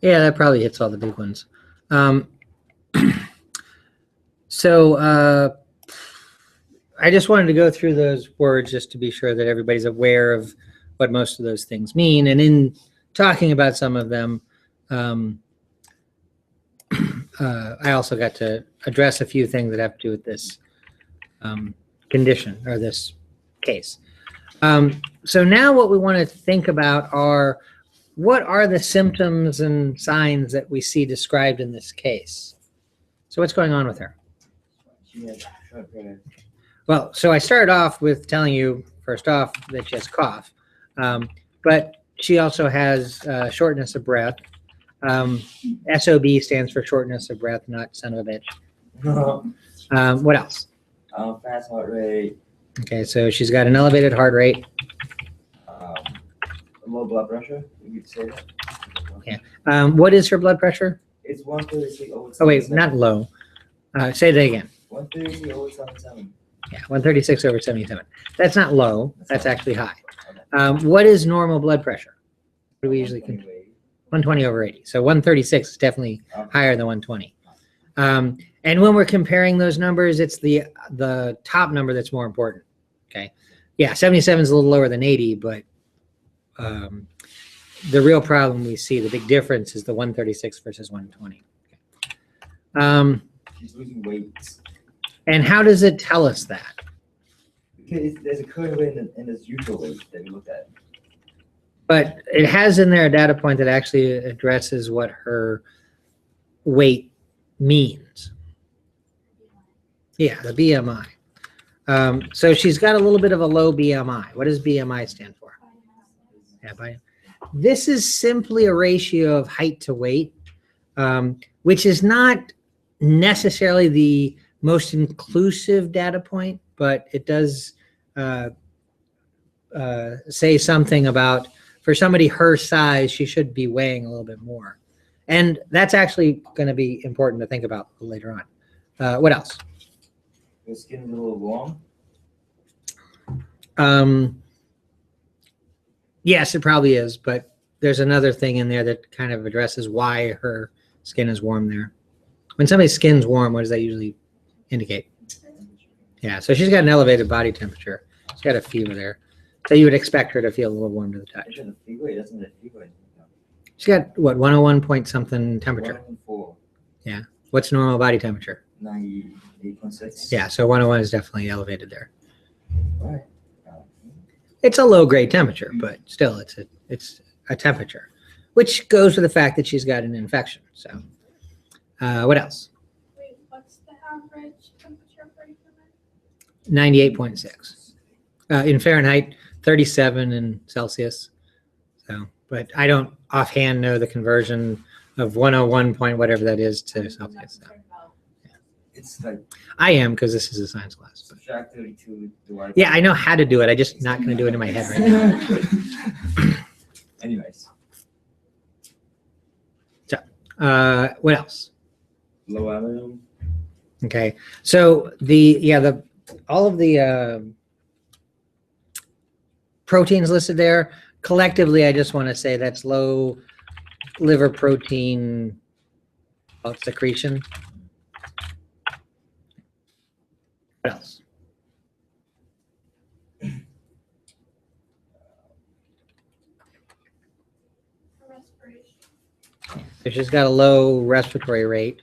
Yeah, that probably hits all the big ones. So I just wanted to go through those words just to be sure that everybody's aware of what most of those things mean. And in talking about some of them, I also got to address a few things that have to do with this condition or this case. So now what we want to think about are, what are the symptoms and signs that we see described in this case? So what's going on with her? She has short breath. Well, so I started off with telling you, first off, that she has cough, but she also has shortness of breath. SOB stands for shortness of breath, not son of a bitch. What else? Fast heart rate. Okay, so she's got an elevated heart rate. Low blood pressure. You could say that. What is her blood pressure? It's 136 over 77. Oh, wait, not low. Say that again. 136 over 77. Yeah, 136 over 77. That's not low. That's actually high. Okay. What is normal blood pressure? What do we usually consider? 120. 120 over 80. So 136 is definitely higher than 120. And when we're comparing those numbers, it's the top number that's more important. Okay. Yeah, 77 is a little lower than 80, but the real problem we see, the big difference, is the 136 versus 120. She's losing weight. And how does it tell us that? Because there's a current weight and there's usual weight that we looked at. But it has in there a data point that actually addresses what her weight means. Yeah, the BMI. So she's got a little bit of a low BMI. What does BMI stand for? Yeah, this is simply a ratio of height to weight, which is not necessarily the most inclusive data point, but it does say something about, for somebody her size, she should be weighing a little bit more. And that's actually going to be important to think about later on. What else? Your skin is a little warm. Yes, it probably is, but there's another thing in there that kind of addresses why her skin is warm there. When somebody's skin's warm, what does that usually indicate? Yeah, so she's got an elevated body temperature. She's got a fever there. So you would expect her to feel a little warm to the touch. It's a fever. It doesn't have fever. She's got, what, 101 point something temperature? 104. Yeah. What's normal body temperature? 98.6. Yeah, so 101 is definitely elevated there. Right. It's a low grade temperature, but still it's a temperature, which goes with the fact that she's got an infection. So what else? Wait, what's the average temperature for human? 98.6. In Fahrenheit, 37 in Celsius. So, but I don't offhand know the conversion of 101 point whatever that is to Celsius. So. It's like I am, because this is a science class. But. subtract 32 divided. Yeah, I know how to do it. I'm just not going to do it in my head right now. Anyways, So, what else? low aluminum. Okay, so all of the proteins listed there, collectively, I just want to say that's low liver protein secretion. What else? respiration. So she's got a low respiratory rate.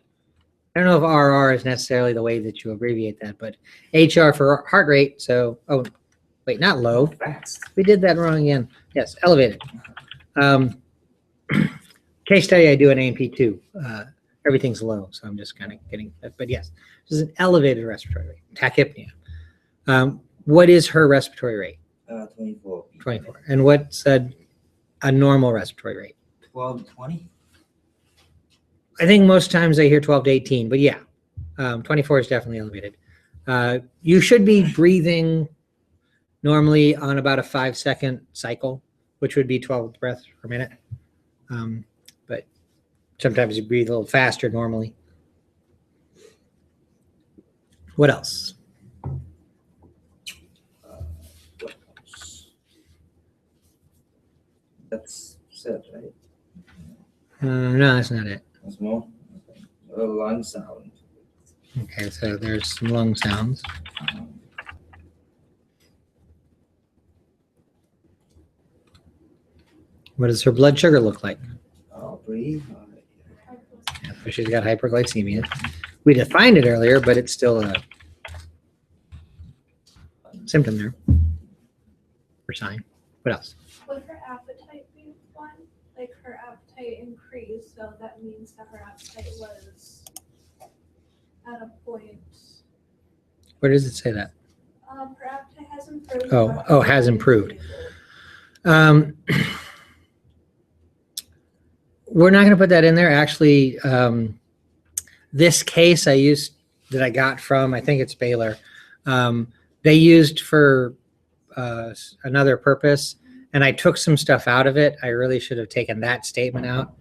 I don't know if RR is necessarily the way that you abbreviate that, but HR for heart rate. So, oh, wait, not low. Fast. We did that wrong again. Yes, elevated. Case study I do in AMP2. Everything's low, so I'm just kind of getting that. But yes, this is an elevated respiratory rate, tachypnea. What is her respiratory rate? 24. 24. And what's a normal respiratory rate? 12, 20? I think most times I hear 12 to 18, but yeah, 24 is definitely elevated. You should be breathing normally on about a 5-second cycle, which would be 12 breaths per minute. But sometimes you breathe a little faster normally. What else? What else? That's it, right? No, that's not it. Once more. A lung sound. Okay, so there's some lung sounds. What does her blood sugar look like? Pretty. Yeah, so she's got hyperglycemia. We defined it earlier, but it's still a symptom there or sign. What else? Would her appetite be one? Like her appetite increased, so that means that her appetite was at a point. Where does it say that? Her appetite has improved. Oh, has improved. We're not going to put that in there. Actually, this case that I got from, I think it's Baylor, they used for another purpose, and I took some stuff out of it. I really should have taken that statement out,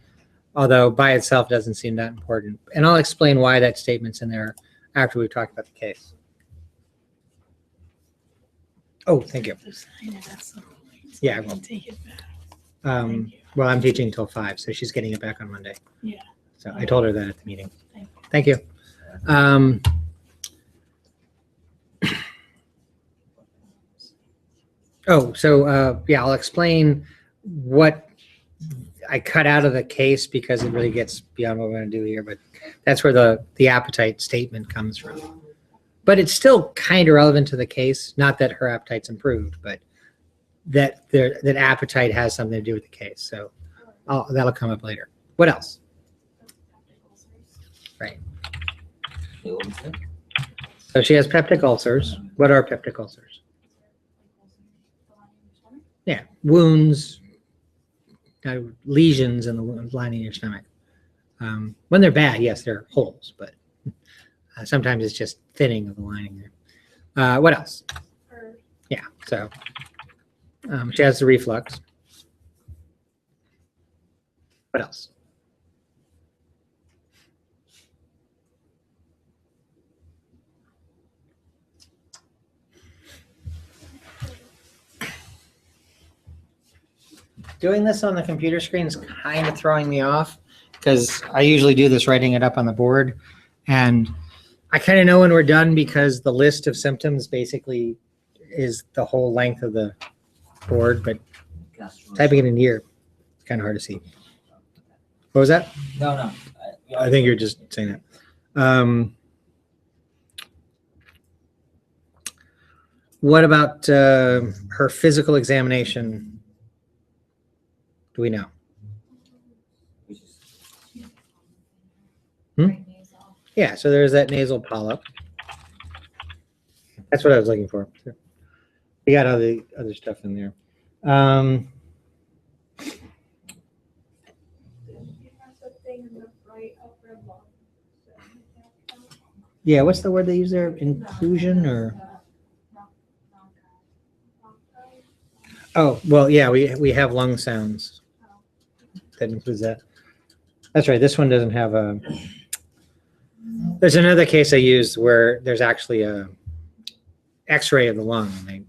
although by itself doesn't seem that important. And I'll explain why that statement's in there after we've talked about the case. Oh, thank you. Yeah, I will. Take it back. Well, I'm teaching until 5, so she's getting it back on Monday. Yeah. So I told her that at the meeting. Thank you. Thank you. Yeah, I'll explain what I cut out of the case because it really gets beyond what we're going to do here, but that's where the appetite statement comes from. But it's still kind of relevant to the case, not that her appetite's improved, but that appetite has something to do with the case. So that'll come up later. What else? Right. So she has peptic ulcers. What are peptic ulcers? Yeah, wounds, lesions in the lining of your stomach. When they're bad, yes, they're holes, but sometimes it's just thinning of the lining there. What else? Yeah, so she has the reflux. What else? Doing this on the computer screen is kind of throwing me off because I usually do this writing it up on the board, and I kind of know when we're done because the list of symptoms basically is the whole length of the board, but typing it in here, it's kind of hard to see. What was that? No. I think you're just saying that. What about her physical examination? Do we know? Yeah, so there's that nasal polyp. That's what I was looking for. We got all the other stuff in there. Yeah, what's the word they use there? Inclusion or? Oh, well, yeah, we have lung sounds. That includes that. That's right. This one doesn't have a. There's another case I used where there's actually a X-ray of the lung. And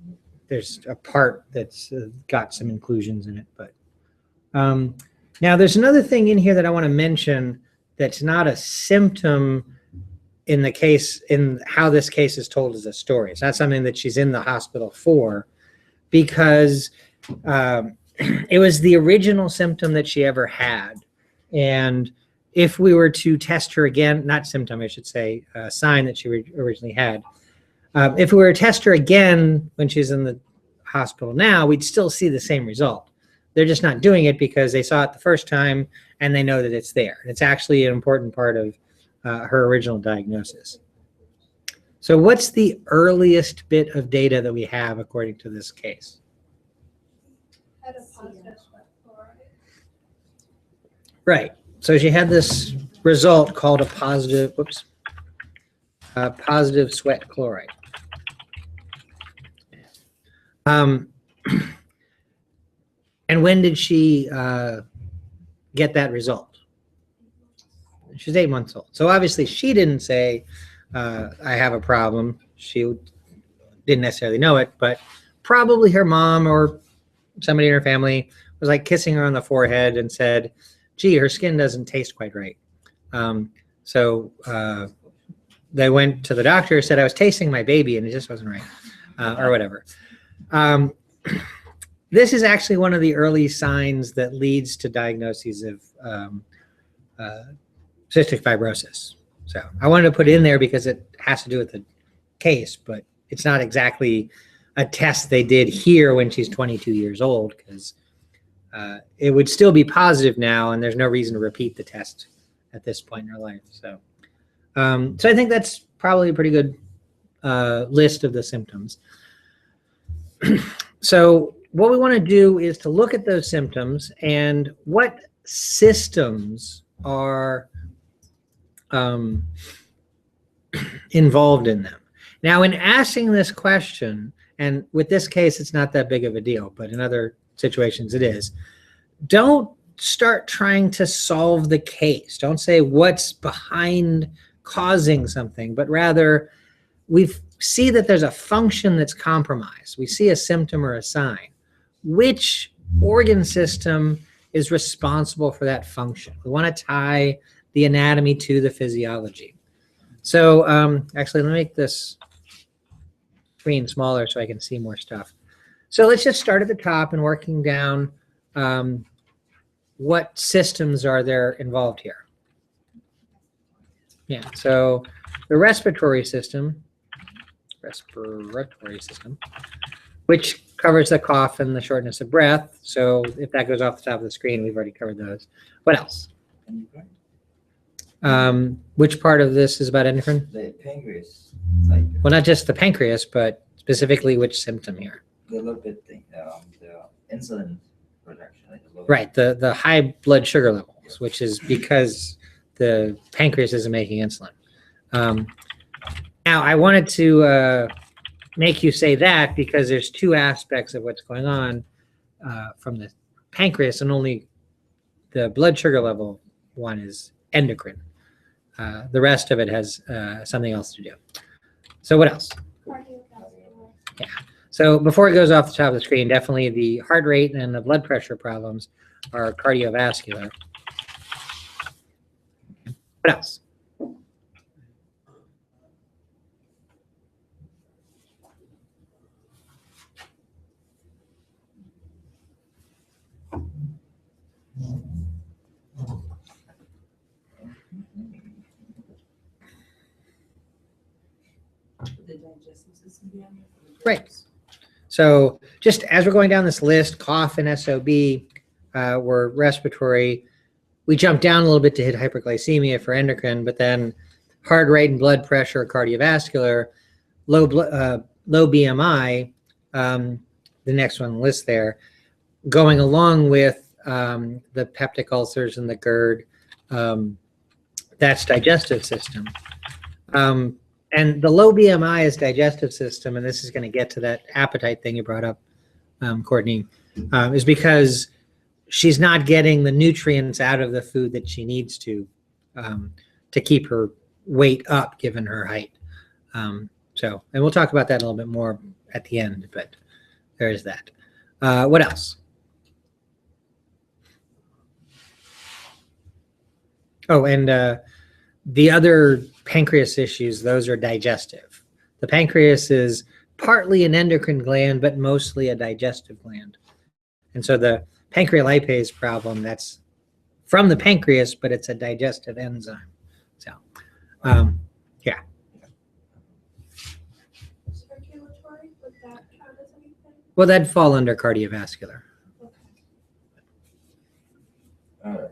there's a part that's got some inclusions in it. But now there's another thing in here that I want to mention that's not a symptom in the case, in how this case is told as a story. It's not something that she's in the hospital for, because it was the original symptom that she ever had. And if we were to test her again, not symptom, I should say, sign that she originally had. If we were to test her again when she's in the hospital now, we'd still see the same result. They're just not doing it because they saw it the first time and they know that it's there. It's actually an important part of her original diagnosis. So what's the earliest bit of data that we have according to this case? Had a positive sweat chloride. Right. So she had this result called a positive, positive sweat chloride. And when did she get that result? She's 8 months old. So obviously she didn't say, I have a problem. She didn't necessarily know it, but probably her mom or somebody in her family was like kissing her on the forehead and said, gee, her skin doesn't taste quite right. So they went to the doctor, said, I was tasting my baby and it just wasn't right, or whatever. This is actually one of the early signs that leads to diagnoses of cystic fibrosis. So I wanted to put it in there because it has to do with the case, but it's not exactly a test they did here when she's 22 years old, because it would still be positive now and there's no reason to repeat the test at this point in her life. So, so I think that's probably a pretty good list of the symptoms. So what we want to do is to look at those symptoms and what systems are involved in them. Now, in asking this question, and with this case, it's not that big of a deal, but in other situations it is, don't start trying to solve the case. Don't say what's behind causing something, but rather we see that there's a function that's compromised. We see a symptom or a sign. Which organ system is responsible for that function? We want to tie the anatomy to the physiology. So actually, let me make this screen smaller so I can see more stuff. So let's just start at the top and working down. What systems are there involved here? Yeah, so the respiratory system, which covers the cough and the shortness of breath. So if that goes off the top of the screen, we've already covered those. What else? Which part of this is about endocrine? The pancreas, Well, not just the pancreas, but specifically which symptom here? the lipid thing, the insulin production. Right, the high blood sugar levels, which is because the pancreas isn't making insulin. Now, I wanted to make you say that because there's two aspects of what's going on from the pancreas, and only the blood sugar level one is endocrine. The rest of it has something else to do. So what else? Cardiovascular. Yeah. So before it goes off the top of the screen, definitely the heart rate and the blood pressure problems are cardiovascular. What else? The digestive system. Right. So just as we're going down this list, cough and SOB were respiratory. We jumped down a little bit to hit hyperglycemia for endocrine, but then heart rate and blood pressure, cardiovascular, low BMI, the next one on the list there, going along with the peptic ulcers and the GERD, that's digestive system. And the low BMI is digestive system, and this is going to get to that appetite thing you brought up, Courtney, is because she's not getting the nutrients out of the food that she needs to keep her weight up given her height. So, and we'll talk about that a little bit more at the end, but there is that. What else? Oh, and the other pancreas issues, those are digestive. The pancreas is partly an endocrine gland, but mostly a digestive gland. And so the pancreolipase problem, that's from the pancreas, but it's a digestive enzyme. So, Circulatory, would that count as anything? well, that'd fall under cardiovascular. Okay. Alright.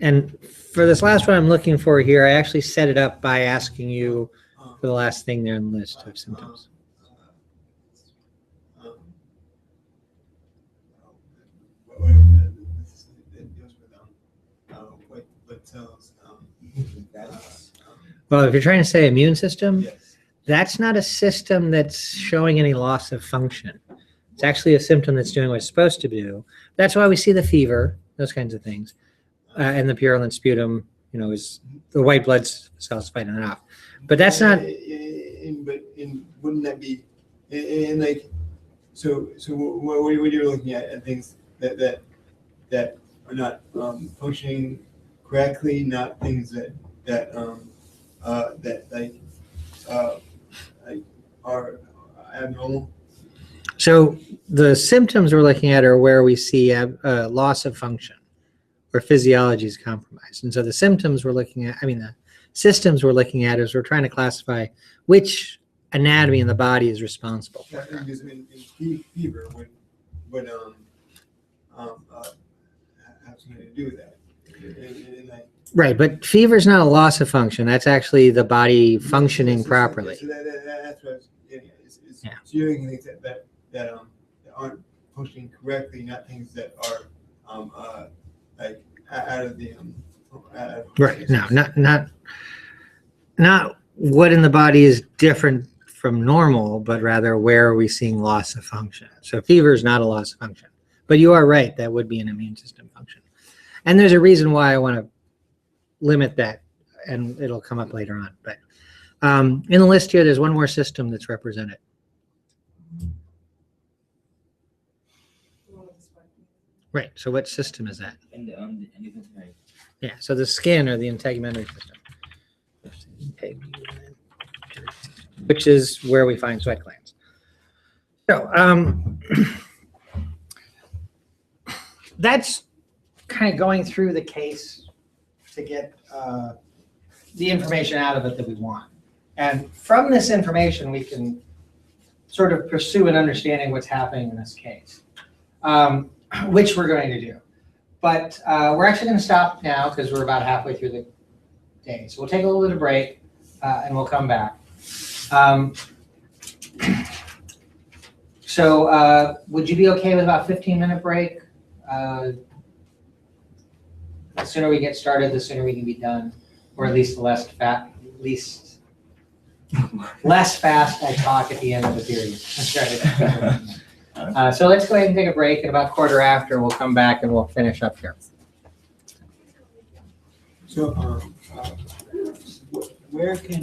And for this last one I'm looking for here, I actually set it up by asking you for the last thing there on the list of symptoms. It deals with white blood cells. That's, Well, if you're trying to say immune system, Yes. that's not a system that's showing any loss of function. It's actually a symptom that's doing what it's supposed to do. That's why we see the fever, those kinds of things. And the purulent sputum, is the white blood cells fighting it off. But that's not, Wouldn't that be so what you're looking at things that are not functioning correctly, not things that are abnormal. so the symptoms we're looking at are where we see a loss of function, where physiology is compromised. And so the symptoms we're looking at, the systems we're looking at is we're trying to classify which anatomy in the body is responsible for Yeah, it. because in fever would have something to do with that. Right, but fever is not a loss of function. That's actually the body functioning properly. So that's what I was getting at. Yeah. So you're looking at things that aren't functioning correctly, not things that are like out of the Right, no, not what in the body is different from normal, but rather where are we seeing loss of function. So fever is not a loss of function, but you are right, that would be an immune system function. And there's a reason why I want to limit that, and it'll come up later on. But in the list here, there's one more system that's represented. Right, so what system is that? and the integumentary. Yeah, so the skin or the integumentary system. Which is where we find sweat glands. So that's kind of going through the case to get the information out of it that we want. And from this information, we can sort of pursue an understanding what's happening in this case, which we're going to do. But we're actually going to stop now because we're about halfway through the day. So we'll take a little bit of break and we'll come back. So would you be okay with about 15-minute break? The sooner we get started, the sooner we can be done, or at least less fast I talk at the end of the period. So let's go ahead and take a break. At about 1/4 after, we'll come back and we'll finish up here. So where can